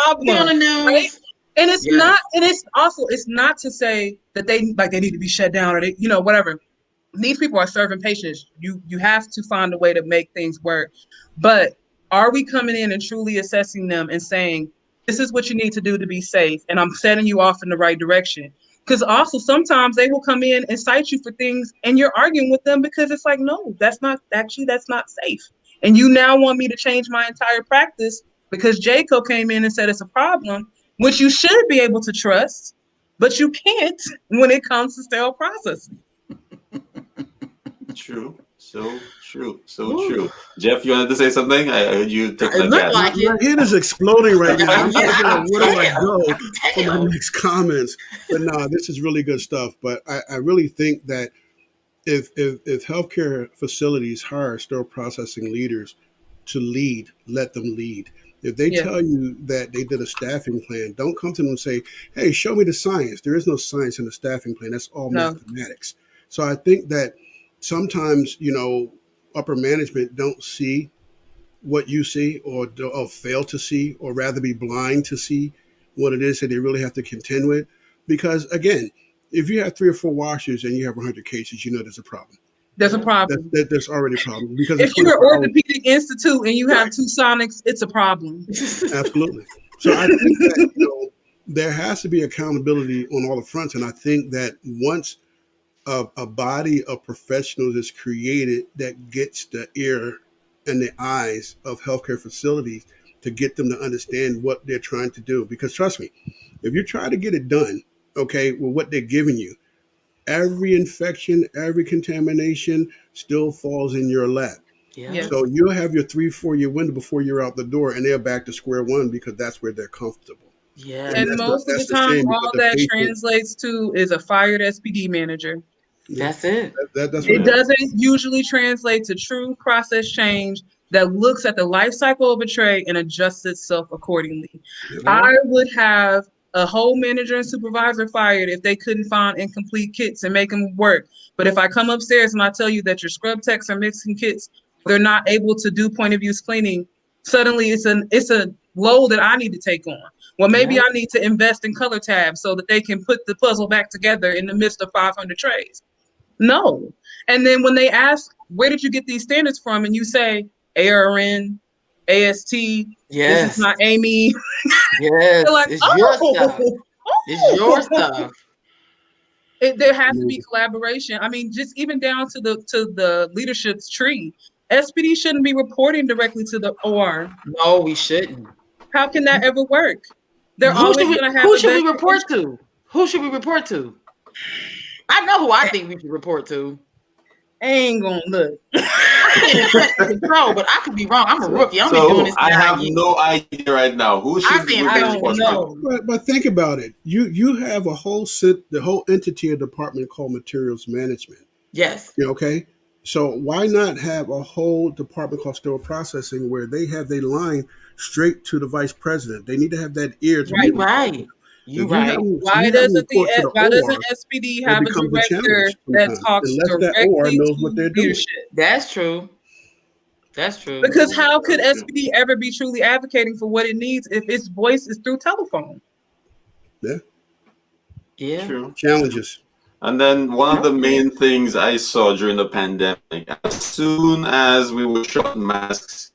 problem. Be on the news. Right? And it's not, and it's also, it's not to say that they need to be shut down or they, whatever. These people are serving patients. You have to find a way to make things work. But are we coming in and truly assessing them and saying, this is what you need to do to be safe, and I'm setting you off in the right direction? Because also sometimes they will come in and cite you for things and you're arguing with them because it's like, no, that's not safe. And you now want me to change my entire practice because JCO came in and said it's a problem, which you should be able to trust, but you can't when it comes to sterile processing. True. So true. So true. Jeff, you wanted to say something? I heard you take that gas. My head is exploding right now. I'm thinking, where do I go for my next comments? But no, this is really good stuff. But I really think that if healthcare facilities hire sterile processing leaders to lead, let them lead. If they tell you that they did a staffing plan, don't come to them and say, hey, show me the science. There is no science in the staffing plan. That's all mathematics. So I think that sometimes, upper management don't see what you see or fail to see, or rather be blind to see what it is that they really have to contend with. Because again, if you have 3 or 4 washers and you have 100 cases, there's a problem. There's a problem. There's already a problem. Because if you're an orthopedic institute and you have 2 sonics, it's a problem. Absolutely. So I think that, there has to be accountability on all the fronts. And I think that once a body of professionals is created that gets the ear and the eyes of healthcare facilities to get them to understand what they're trying to do. Because trust me, if you try to get it done, with what they're giving you, every infection, every contamination still falls in your lap. Yeah. So you'll have your 3-4 year window before you're out the door, and they're back to square one because that's where they're comfortable. Yeah. And most of the time, all that translates to is a fired SPD manager. That's it. It doesn't usually translate to true process change that looks at the life cycle of a tray and adjusts itself accordingly. Yeah. I would have a whole manager and supervisor fired if they couldn't find incomplete kits and make them work. But if I come upstairs and I tell you that your scrub techs are mixing kits, they're not able to do point of use cleaning, suddenly it's a load that I need to take on. Well, maybe I need to invest in color tabs so that they can put the puzzle back together in the midst of 500 trays. No. And then when they ask, where did you get these standards from? And you say, ARN, AST, this is not Amy. Yes, like, it's your stuff. It's your stuff. There has to be collaboration. I mean, just even down to the leadership's tree. SPD shouldn't be reporting directly to the OR. No, we shouldn't. How can that ever work? Who should we report to? Who should we report to? I know who I think we should report to. I ain't gonna look. I can't control, but I could be wrong. I'm a rookie. I'm doing this. I have no idea right now. Who should we report to? But think about it. You have a whole the whole entity or department called materials management. Yes. Okay. So why not have a whole department called sterile processing where they have their line straight to the vice president? They need to have that ear to be right. You're right. Why doesn't SPD have a director that talks directly to leadership? That's true. That's true. Because how could SPD ever be truly advocating for what it needs if its voice is through telephone? Yeah. True. Challenges. And then one of the main things I saw during the pandemic, as soon as we were short masks,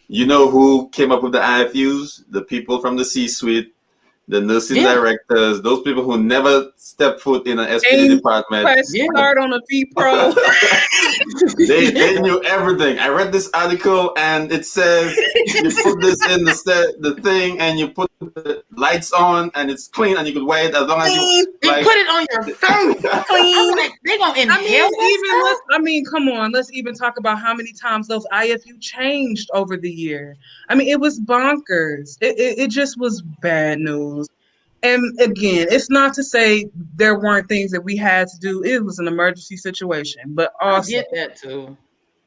who came up with the IFUs? The people from the C-suite. the nursing Yeah. directors, those people who never step foot in an SPD Ain't department. press Yeah. start on a V Pro. They knew everything. I read this article and it says you put this in the thing and you put the lights on and it's clean and you could wear it as long as you Clean, They like. put it on your face. I'm clean. like, they gonna I inhale that stuff? come on, let's even talk about how many times those IFU changed over the year. I mean, it was bonkers. It just was bad news. And again, it's not to say there weren't things that we had to do. It was an emergency situation, but I also, get that too.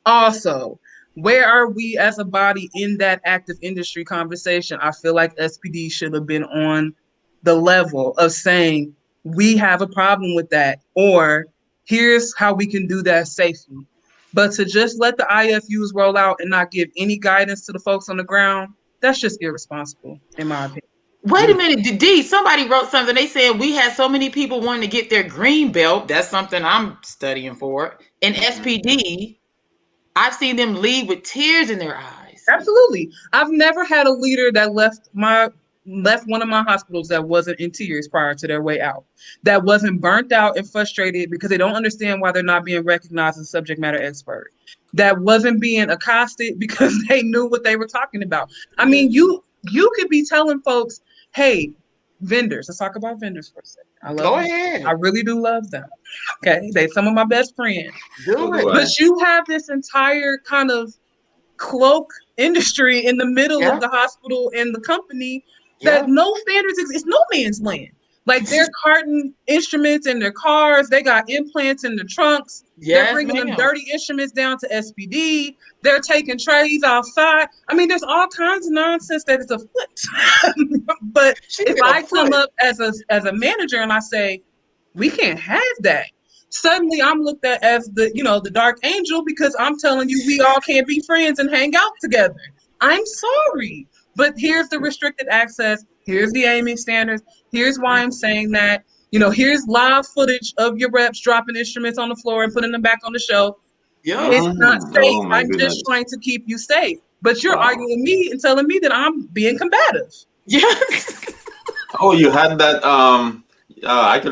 also, where are we as a body in that active industry conversation? I feel like SPD should have been on the level of saying, we have a problem with that, or here's how we can do that safely. But to just let the IFUs roll out and not give any guidance to the folks on the ground, that's just irresponsible, in my opinion. Wait a minute, D. Somebody wrote something. They said we had so many people wanting to get their green belt. That's something I'm studying for. In SPD, I've seen them leave with tears in their eyes. Absolutely. I've never had a leader that left one of my hospitals that wasn't in tears prior to their way out. That wasn't burnt out and frustrated because they don't understand why they're not being recognized as a subject matter expert. That wasn't being accosted because they knew what they were talking about. I mean, you could be telling folks, hey, vendors, let's talk about vendors for a second. I love Go them. ahead. I really do love them. Okay. They some of my best friends. So Do do it. I. But you have this entire kind of cloak industry in the middle of the hospital and the company that no standards exist. It's no man's land. Like they're carting instruments in their cars, they got implants in their trunks, they're Yes, bringing them ma'am. dirty instruments down to SPD, they're taking trays outside. I mean, there's all kinds of nonsense that is afoot. But She if said I come afoot. up as a manager and I say, we can't have that, suddenly I'm looked at as the dark angel because I'm telling you we all can't be friends and hang out together. I'm sorry, but here's the restricted access. Here's the aiming standards. Here's why I'm saying that. Here's live footage of your reps dropping instruments on the floor and putting them back on the shelf. Yeah. It's not safe. Oh my I'm just goodness. trying to keep you safe. But you're Wow. arguing me and telling me that I'm being combative. Yes. Oh, you had that. I like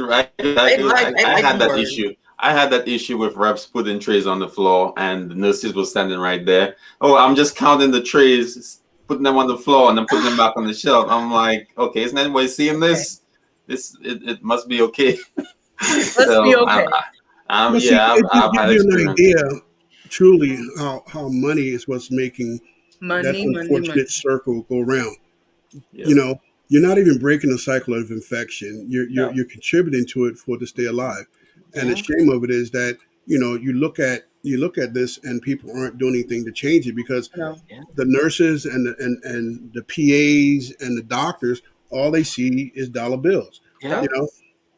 had them that words. issue. I had that issue with reps putting trays on the floor, and the nurses were standing right there. Oh, I'm just counting the trays, putting them on the floor, and then putting them back on the shelf. I'm like, okay, isn't anybody seeing this? It must be okay. Let's be So, okay. I'm Well, see, yeah, I've it had gives you an experience. idea truly how money is what's making that Money, money, money. unfortunate circle go round. Yeah. You know, you're not even breaking the cycle of infection. No. You're contributing to it for to stay alive. And the Yeah. shame of it is that you look at this and people aren't doing anything to change it because No. the nurses and the PAs and the doctors, all they see is dollar bills. Yeah. You know,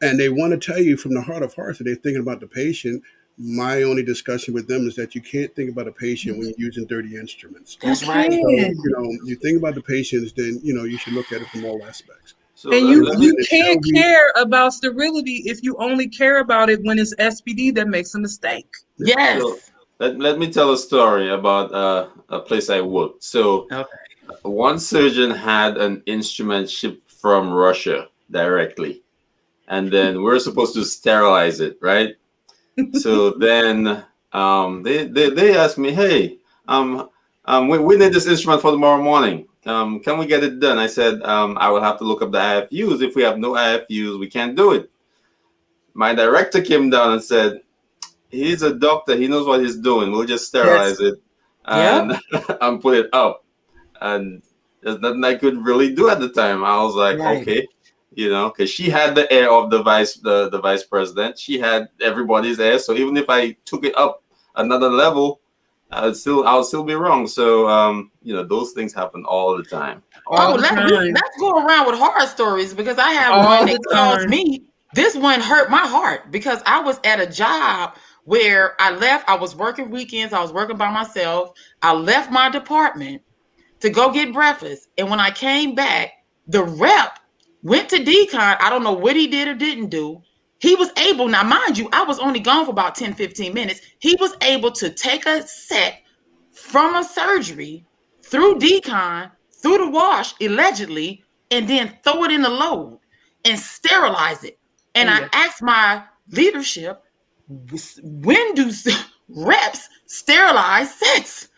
and they want to tell you from the heart of hearts that they're thinking about the patient. My only discussion with them is that you can't think about a patient when you're using dirty instruments. That's You right. So, can. you think about the patients, then, you should look at it from all aspects. So And You you know, let and me. you until can't we, care about sterility if you only care about it when it's SPD that makes a mistake. Yes. So let me tell a story about a place I worked. So Okay. one surgeon had an instrument shipped from Russia directly, and then we're supposed to sterilize it, right? So then they asked me, hey, we need this instrument for tomorrow morning. Can we get it done? I said, I will have to look up the IFUs. If we have no IFUs, we can't do it. My director came down and said, he's a doctor. He knows what he's doing. We'll just Yes. sterilize it Yeah. and and put it up. And there's nothing I could really do at the time. I was like, Right. okay, because she had the air of the vice president. She had everybody's air. So even if I took it up another level, I would still be wrong. So those things happen all the time. All Oh, the let's time. go around with horror stories because I have All one the that calls time. me. This one hurt my heart because I was at a job where I left. I was working weekends. I was working by myself. I left my department to go get breakfast. And when I came back, the rep went to decon. I don't know what he did or didn't do. He was able, now mind you, I was only gone for about 10, 15 minutes. He was able to take a set from a surgery through decon, through the wash, allegedly, and then throw it in the load and sterilize it. And I asked my leadership, when do reps sterilize sets?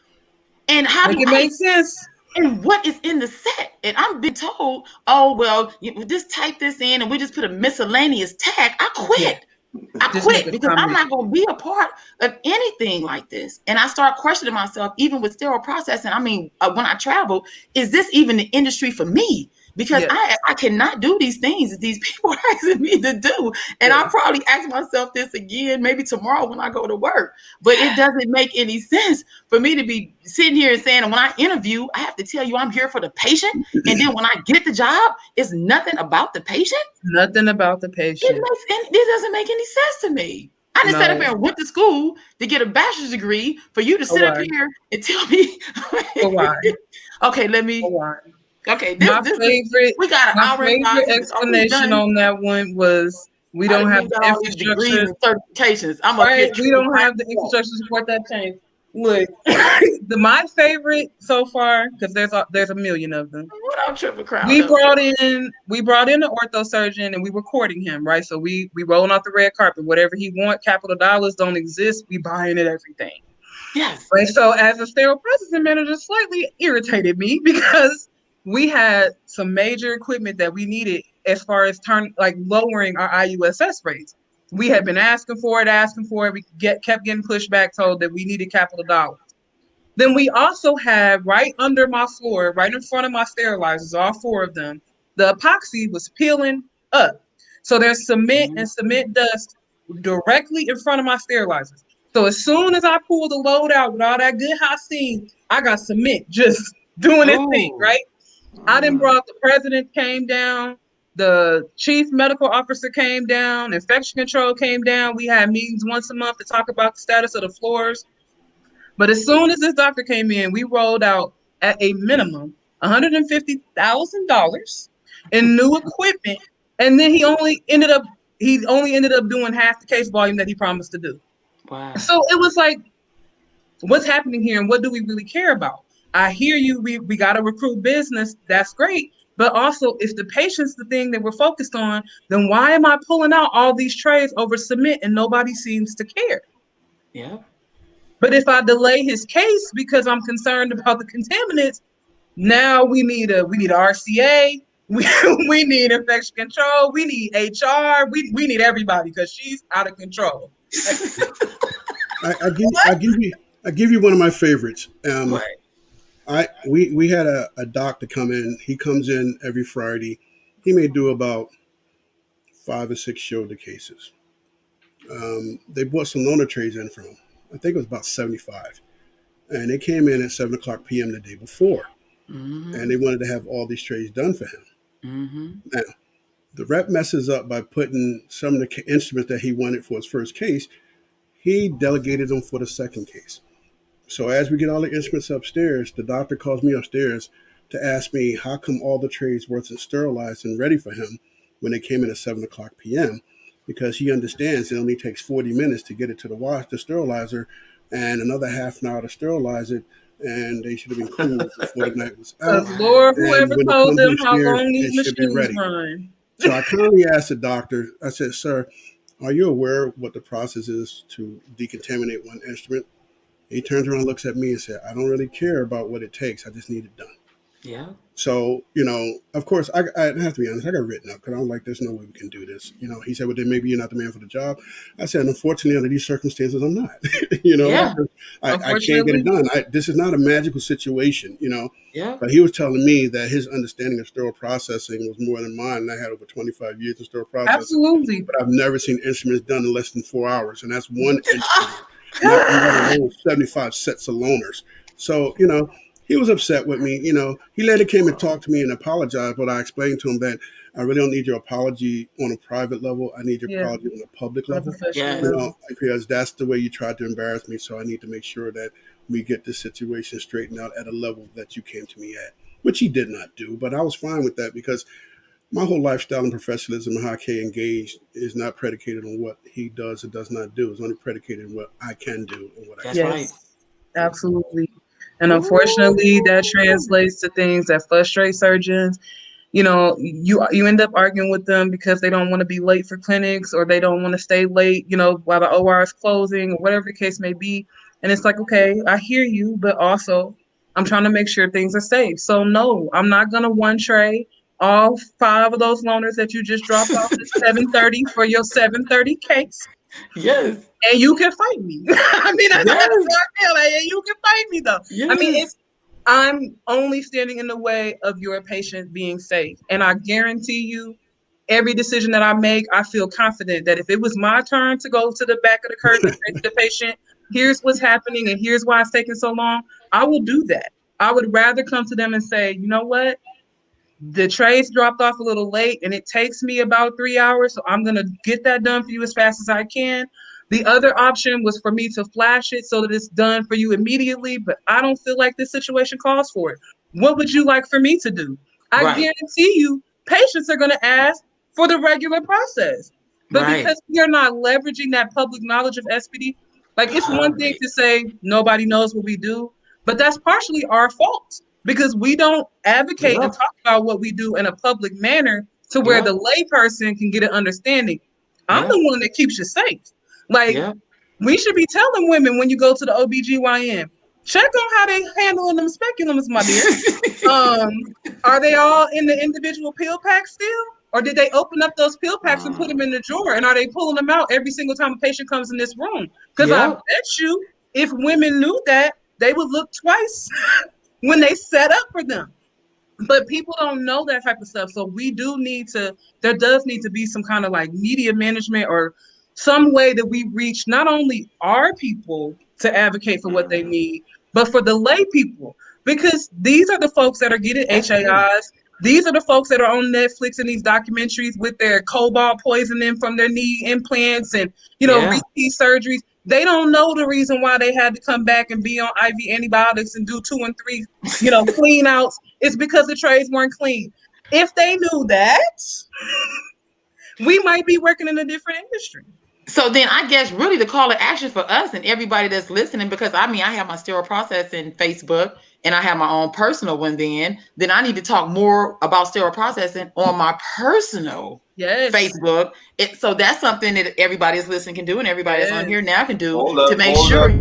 And how Make do it make sense? and what is in the set? And I'm being told, oh, well, you just type this in and we just put a miscellaneous tag. I quit. Yeah. I Just make quit a because I'm comment. not going to be a part of anything like this. And I start questioning myself, even with sterile processing. I mean, when I travel, is this even the industry for me? Because Yes. I cannot do these things that these people are asking me to do. And I'll probably ask myself this again, maybe tomorrow when I go to work. But it doesn't make any sense for me to be sitting here and saying, and when I interview, I have to tell you I'm here for the patient. And then when I get the job, it's nothing about the patient. Nothing about the patient. This doesn't make any sense to me. I didn't set up here and went to school to get a bachelor's degree for you to sit up here and tell me. Why? Okay, let me. Why? Okay, My we got an hour and 5 favorite minutes. Are we explanation done? on that one was we I don't didn't have mean the got all these degrees infrastructure. and certifications. I'm up here. Right? We don't have the infrastructure to support that change. Look, my favorite so far, because there's a million of them. What I'm tripping crowd We up. brought in an ortho surgeon and we were courting him, right? So we rolling off the red carpet. Whatever he want, capital dollars don't exist. We buying it everything. Yes. Right. So as a sterile processing manager, slightly irritated me because we had some major equipment that we needed as far as lowering our IUSS rates. We had been asking for it. We kept getting pushed back, told that we needed capital dollars. Then we also had right under my floor, right in front of my sterilizers, all four of them, the epoxy was peeling up. So there's cement and cement dust directly in front of my sterilizers. So as soon as I pull the load out with all that good hot steam, I got cement just doing its thing, right? I then brought the president came down, the chief medical officer came down, infection control came down. We had meetings once a month to talk about the status of the floors. But as soon as this doctor came in, we rolled out at a minimum $150,000 in new equipment, and then he only ended up doing half the case volume that he promised to do. Wow. So it was like, what's happening here, and what do we really care about? I hear you. We got to recruit business. That's great. But also, if the patient's the thing that we're focused on, then why am I pulling out all these trays over cement and nobody seems to care? Yeah. But if I delay his case because I'm concerned about the contaminants, now we need a RCA, we need infection control, we need HR, we need everybody because she's out of control. I give you one of my favorites. We had a doctor come in. He comes in every Friday. He may do about 5 or 6 shoulder cases. They bought some loaner trays in from him. I think it was about 75. And they came in at 7 o'clock p.m. the day before. And they wanted to have all these trays done for him. Now, the rep messes up by putting some of the instruments that he wanted for his first case. He delegated them for the second case. So as we get all the instruments upstairs, the doctor calls me upstairs to ask me how come all the trays wasn't sterilized and ready for him when they came in at 7 o'clock p.m. Because he understands it only takes 40 minutes to get it to the sterilizer and another half an hour to sterilize it, and they should have been cool before the night was out. Lord, whoever told them how upstairs, long these it should be machines ready. run. So I kindly asked the doctor, I said, sir, are you aware of what the process is to decontaminate one instrument? He turns around and looks at me and said, I don't really care about what it takes. I just need it done. Yeah. So, of course, I have to be honest. I got written up because I'm like, there's no way we can do this. He said, well, then maybe you're not the man for the job. I said, unfortunately, under these circumstances, I'm not. Yeah. I can't get it done. This is not a magical situation, Yeah. But he was telling me that his understanding of sterile processing was more than mine. And I had over 25 years of sterile processing. Absolutely. But I've never seen instruments done in less than 4 hours. And that's one instrument. Not alone 75 sets of loaners. So, he was upset with me. He later came and talked to me and apologized, but I explained to him that I really don't need your apology on a private level. I need your apology on a public level. Because that's the way you tried to embarrass me. So I need to make sure that we get this situation straightened out at a level that you came to me at, which he did not do. But I was fine with that because my whole lifestyle and professionalism and how I can engage is not predicated on what he does or does not do. It's only predicated on what I can do and what I can. Right. Absolutely. And unfortunately, that translates to things that frustrate surgeons. you end up arguing with them because they don't want to be late for clinics, or they don't want to stay late, while the OR is closing, or whatever the case may be. And it's like, okay, I hear you, but also I'm trying to make sure things are safe. So no, I'm not gonna one tray all 5 of those loners that you just dropped off at 7:30 for your 7:30 case. Yes. And you can fight me. I mean, that's how Yes. I feel. Like, you can fight me though. I mean, Yes. I'm only standing in the way of your patient being safe. And I guarantee you, every decision that I make, I feel confident that if it was my turn to go to the back of the curtain and say to the patient, here's what's happening and here's why it's taking so long, I will do that. I would rather come to them and say, you know what? The trays dropped off a little late and it takes me about 3 hours. So I'm going to get that done for you as fast as I can. The other option was for me to flash it so that it's done for you immediately, but I don't feel like this situation calls for it. What would you like for me to do? I Right. guarantee you, patients are going to ask for the regular process. But Right. because we are not leveraging that public knowledge of SPD, like it's one thing Right. to say nobody knows what we do, but that's partially our fault because we don't advocate and Yep. talk about what we do in a public manner to where Yep. the layperson can get an understanding. I'm Yep. the one that keeps you safe. Like, Yep. we should be telling women when you go to the OBGYN, check on how they handling them speculums, my dear. Um, are they all in the individual pill pack still? Or did they open up those pill packs and put them in the drawer? And are they pulling them out every single time a patient comes in this room? Because I Yep. bet you if women knew that, they would look twice when they set up for them. But people don't know that type of stuff. So there does need to be some kind of like media management or some way that we reach not only our people to advocate for what they need, but for the lay people. Because these are the folks that are getting That's true. HAIs. These are the folks that are on Netflix in these documentaries with their cobalt poisoning from their knee implants and, Yeah. repeat surgeries. They don't know the reason why they had to come back and be on IV antibiotics and do 2 and 3, clean outs. It's because the trays weren't clean. If they knew that, we might be working in a different industry. So then I guess really the call to action for us and everybody that's listening, because I mean I have my sterile processing Facebook and I have my own personal one, then I need to talk more about sterile processing on my personal Yes. Facebook. So that's something that everybody that's listening can do and everybody that's on here now can do to make Hold sure up.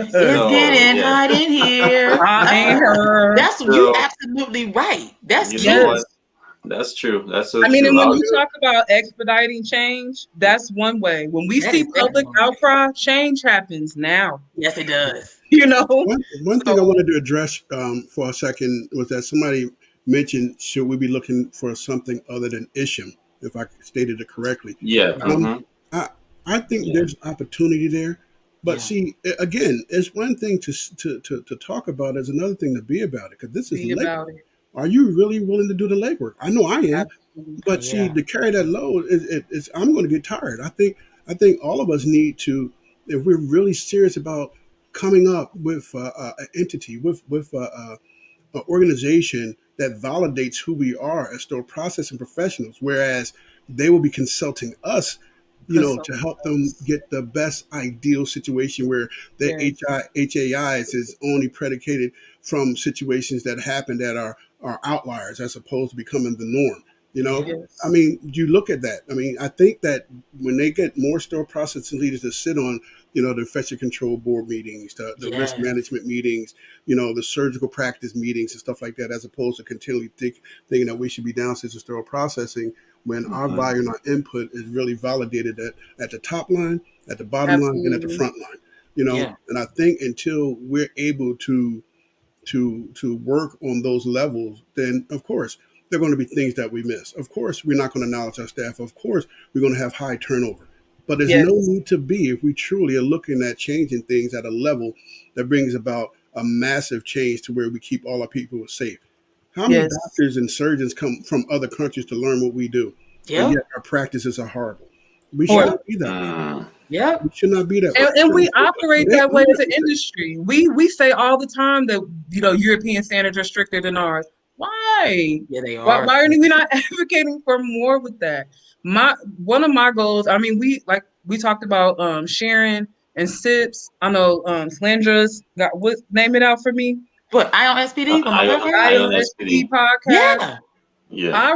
it's So getting yes. hot in here. I ain't heard. That's you So absolutely right. That's you know key. what? Yes. That's true. That's so I mean, true. and when I'll you do talk about expediting change, that's one way. When we That see is public definitely. outcry, change happens now. Yes, it does. You know? One thing I So, wanted to address for a second was that somebody mentioned, should we be looking for something other than Isham, if I stated it correctly. Yeah. Um, Mm-hmm. I, I think Yeah. there's opportunity there. But Yeah. see, again, it's one thing to talk about, it's another thing to be about it, because this is be legwork. about it. Are you really willing to do the legwork? I know I am. Absolutely. But see, Yeah. to carry that load, I'm going to get tired. I think all of us need to, if we're really serious about coming up with an entity, with an organization that validates who we are as still processing professionals, whereas they will be consulting us, to help them Consultants. get the best ideal situation where the Yes. HAIs is only predicated from situations that happen that are outliers as opposed to becoming the norm. You know, Yeah. I Yes. mean, you look at that. I mean, I think that when they get more store processing leaders to sit on, the infection control board meetings, the risk Yes. management meetings, the surgical practice meetings and stuff like that, as opposed to continually thinking that we should be downstairs of sterile processing when our Mm-hmm. value and our input is really validated at the top line, at the bottom line, and at the Absolutely. front line. Yeah. And I think until we're able to work on those levels, then of course there are going to be things that we miss. Of course, we're not going to acknowledge our staff. Of course, we're going to have high turnover. But there's no Yes. need to be if we truly are looking at changing things at a level that brings about a massive change to where we keep all our people safe. How many Yes. doctors and surgeons come from other countries to learn what we do, and Yep. yet our practices are horrible? We should Yep. not be that way. Mm. Yep. We should not be that way. And we So operate they that way as an understand. industry. We say all the time that European standards are stricter than ours. Why? Yeah, they Why are. are we not advocating for more with that? One of my goals. I mean, we talked about Sharon and Sips. I know Slandra's got what name it out for me. What, Ion SPD on my podcast? Ion IOSD SPD. podcast. Yeah.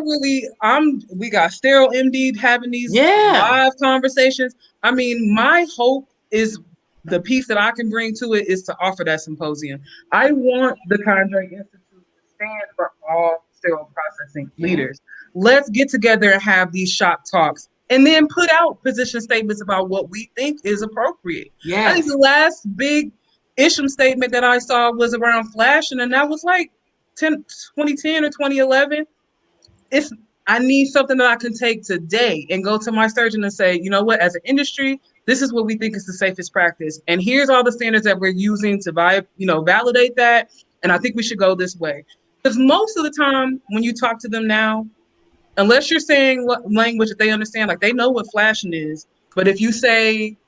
We got Sterile MD having these Yeah. live conversations. I mean, my hope is the piece that I can bring to it is to offer that symposium. I want the Cadre Institute to stand for all sterile processing leaders. Let's get together and have these shop talks and then put out position statements about what we think is appropriate. I think Yes. the last big issue statement that I saw was around flashing, and that was like 2010 or 2011. It's I need something that I can take today and go to my surgeon and say, you know what, as an industry, this is what we think is the safest practice. And here's all the standards that we're using to validate that. And I think we should go this way. Because most of the time when you talk to them now, unless you're saying what language that they understand, like they know what flashing is. But if you say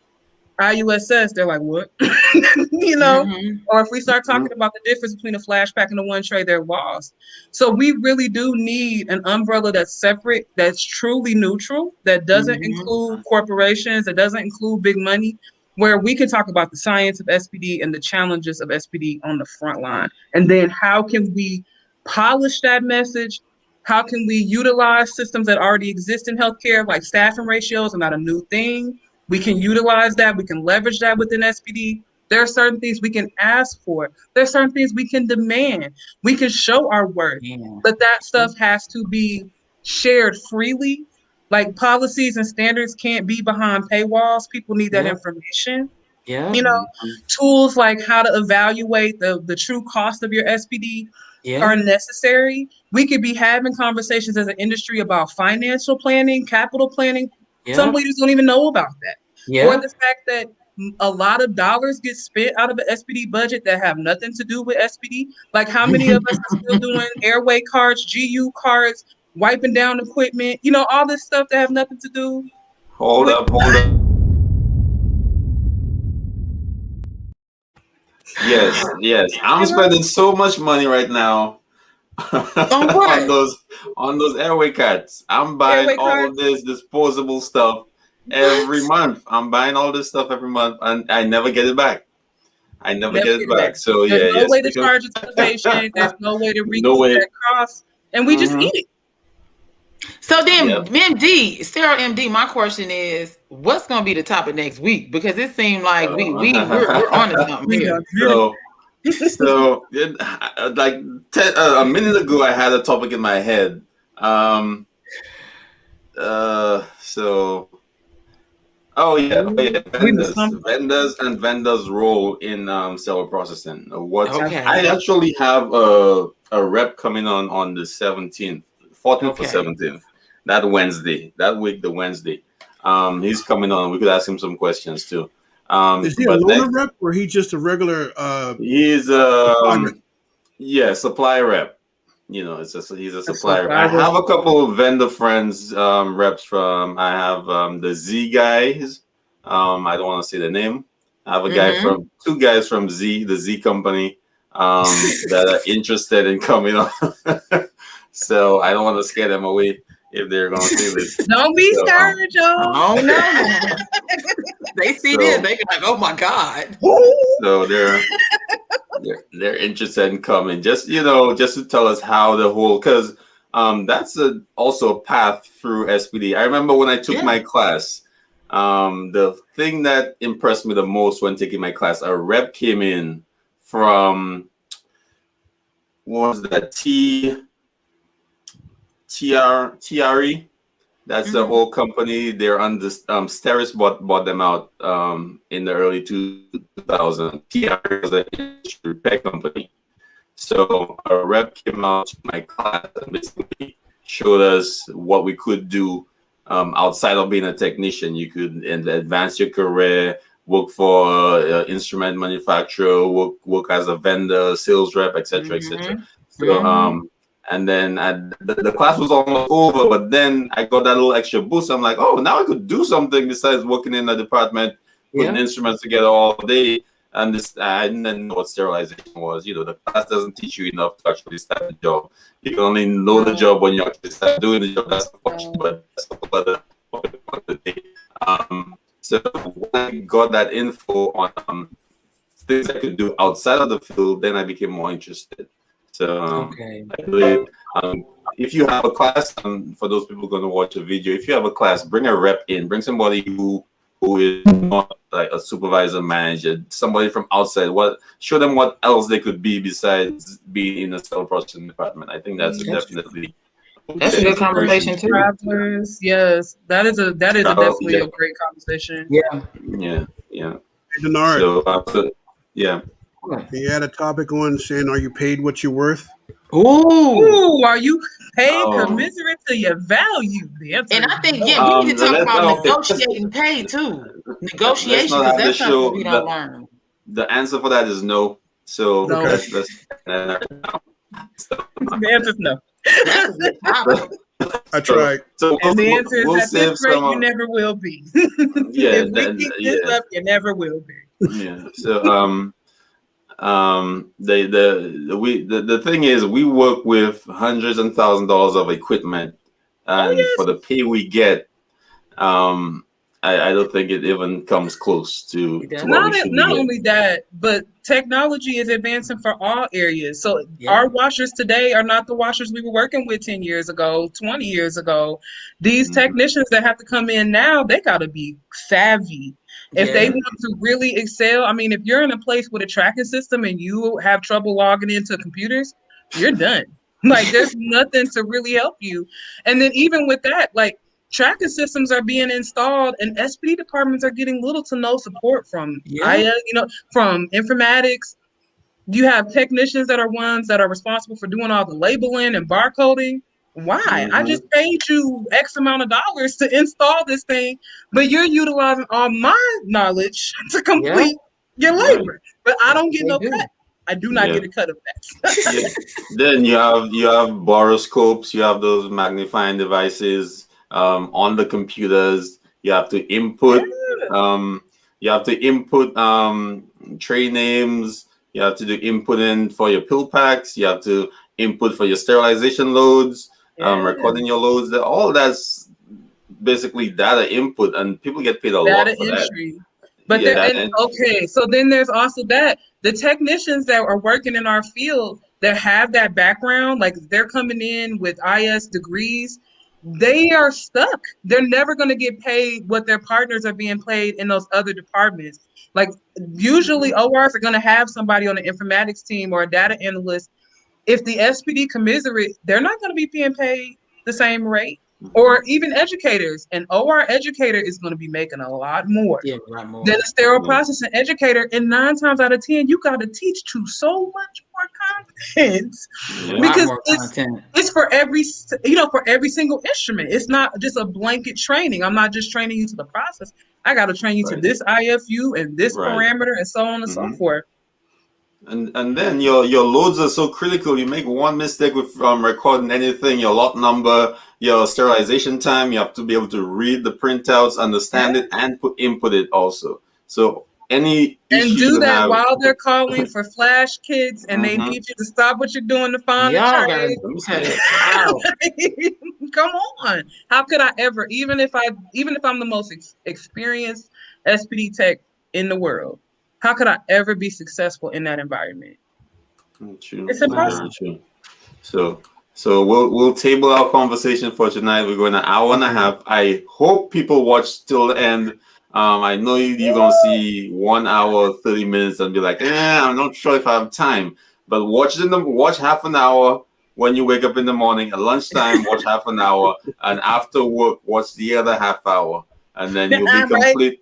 IUSS, they're like, what? you know? Mm-hmm. Or if we start talking about the difference between a flash pack and a one tray, they're lost. So we really do need an umbrella that's separate, that's truly neutral, that doesn't Mm-hmm. include corporations, that doesn't include big money, where we can talk about the science of SPD and the challenges of SPD on the front line. And then how can we polish that message? How can we utilize systems that already exist in healthcare, like staffing ratios are not a new thing. We can utilize that. We can leverage that within SPD. There are certain things we can ask for. There are certain things we can demand. We can show our worth. Yeah. But that stuff has to be shared freely. Like policies and standards can't be behind paywalls. People need that Yep. information. Yeah. You know, tools like how to evaluate the true cost of your SPD are Yeah. necessary. We could be having conversations as an industry about financial planning, capital planning. Some Yeah. leaders don't even know about that. Or Yeah. the fact that a lot of dollars get spent out of the SPD budget that have nothing to do with SPD. Like how many of us are still doing airway cards, GU cards, wiping down equipment, all this stuff that have nothing to do Hold with up, hold up. Yes. I'm you know, spending so much money right now On what? on those airway cuts. I'm buying airway all cards. of this disposable stuff What? every month. I'm buying all this stuff every month, and I never get it back. I never Never get get it it back. back. So There's yeah, no yes, way to because charge it to the patient. There's no way to no recoup way. that cost. And we just Hmm. eat it. So then, Yep. MD, Sarah MD, my question is, what's going to be the topic next week? Because it seemed like we're on to something We here. done did it. Like a minute ago, I had a topic in my head. Um. So. Oh yeah. We missed something. Vendors' role in cell processing. What I Okay. actually have a rep coming on the 17th, 14th or Okay. 17th, that Wednesday, that week, the Wednesday. He's coming on. We could ask him some questions too. Is he a But loaner next, rep or he just a regular he's supply rep? yeah, supply rep. He's a That's supplier. supply I rep. have a couple of vendor friends, reps from. I have the Z guys. I don't want to say the name. I have two guys from Z, the Z company, that are interested in coming on. So I don't want to scare them away if they're going to see this. Don't be So, scared, y'all. Oh no. They see this, So- they be like, oh my God. So they're interested in coming, just to tell us how the whole, because that's also a path through SPD. I remember when I took my class, the thing that impressed me the most when taking my class, a rep came in from, what was that, TRE. That's the whole company. They're on this. Steris bought them out in the early 2000s. TR is an industry repair company. So a rep came out to my class and basically showed us what we could do outside of being a technician. You could advance your career, work for instrument manufacturer, work as a vendor, sales rep, etc., etc. So and then the class was almost over, but then I got that little extra boost. I'm like, oh, now I could do something besides working in a department, putting instruments together all day. And I didn't know what sterilization was. The class doesn't teach you enough to actually start the job. You can only know the job when you actually start doing the job. That's unfortunate, but that's the day. So when I got that info on things I could do outside of the field, then I became more interested. So Okay. I believe if you have a class, for those people going to watch a video, if you have a class, bring a rep in, bring somebody who is not like a supervisor, manager, somebody from outside. Show them what else they could be besides being in the cell processing department. I think that's definitely That's a good conversation too. Travelers, yes, that is definitely a great conversation. Yeah. Yeah. Hey, Denard, Yeah. you had a topic on saying, "Are you paid what you're worth?" Ooh, are you paid Oh. commensurate to your value? The answer And is I think, no. yeah, we need to talk about let's negotiating pay too. Negotiation, not because have the that's something show. we don't learn. The answer for that is no. So No. let's The answer is no. That's a good topic. I tried. So And the answer is, we'll at save this rate, some you of- never will be. Yeah, If we keep this up, you never will be. Yeah. So the thing is, we work with hundreds and $1,000s of equipment, and yes. for the pay we get, I don't think it even comes close to what we should be Not getting. only that, but technology is advancing for all areas. So Yeah. our washers today are not the washers we were working with 10 years ago, 20 years ago. These technicians that have to come in now, they got to be savvy. If they want to really excel, I mean, if you're in a place with a tracking system and you have trouble logging into computers, you're done. Like, there's nothing to really help you. And then even with that, like, tracking systems are being installed, and SPD departments are getting little to no support from from informatics. You have technicians that are ones that are responsible for doing all the labeling and barcoding. Why? I just paid you X amount of dollars to install this thing, but you're utilizing all my knowledge to complete your labor. But I don't get no cut. I do not get a cut of that. Then you have boroscopes, you have those magnifying devices on the computers. You have to input tray names. You have to do inputting for your pill packs. You have to input for your sterilization loads, recording your loads. All that's basically data input, and people get paid a lot for entry. that. But so then there's also that the technicians that are working in our field that have that background, like they're coming in with IS degrees, they are stuck. They're never going to get paid what their partners are being paid in those other departments. Like usually ORs are going to have somebody on the informatics team or a data analyst. If the SPD commiserate, they're not going to be being paid the same rate. Or even educators. An OR educator is going to be making a lot more than a sterile processing educator. And 9 times out of 10, you got to teach to so much more content because it's for every single instrument. It's not just a blanket training. I'm not just training you to the process. I got to train you to this IFU and this parameter and so on and so forth. And then your loads are so critical. You make one mistake with recording anything, your lot number, your sterilization time, you have to be able to read the printouts, understand it, and input it also. So any issue do you that have, while they're calling for flash kits and they need you to stop what you're doing to find the tray. Come on. How could I ever, even if I'm the most experienced SPD tech in the world, how could I ever be successful in that environment? True. It's impossible. True. So we'll table our conversation for tonight. We're going an hour and a half. I hope people watch till the end. I know you're gonna see 1 hour 30 minutes and be like, I'm not sure if I have time. But watch half an hour when you wake up in the morning. At lunchtime, watch half an hour, and after work, watch the other half hour. And then you'll be complete.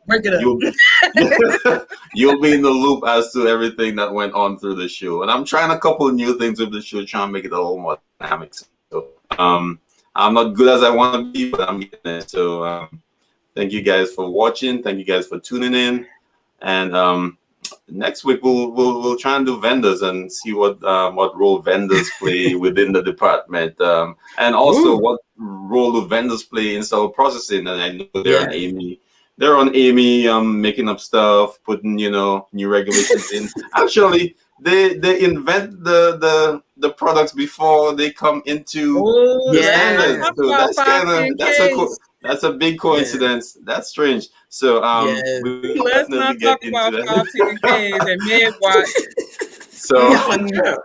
You'll be in the loop as to everything that went on through the show. And I'm trying a couple of new things with the show, trying to make it a little more dynamic. So I'm not good as I want to be, but I'm getting there. So thank you guys for watching. Thank you guys for tuning in. And next week we'll try and do vendors and see what role vendors play within the department, and also what role do vendors play in cell processing. And I know they're on AMI. They're on AMI, making up stuff, putting new regulations in. Actually, they invent the products before they come into the standard. So that's That's a big Yeah. coincidence. That's strange. So Yes. we will Let's definitely not get talk into about that. 510Ks and mid watch. So Yeah.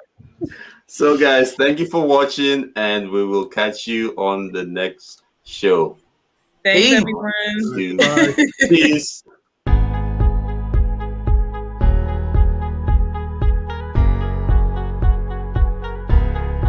so guys, thank you for watching, and we will catch you on the next show. Thanks, Peace. everyone. All right, See you. goodbye. Peace.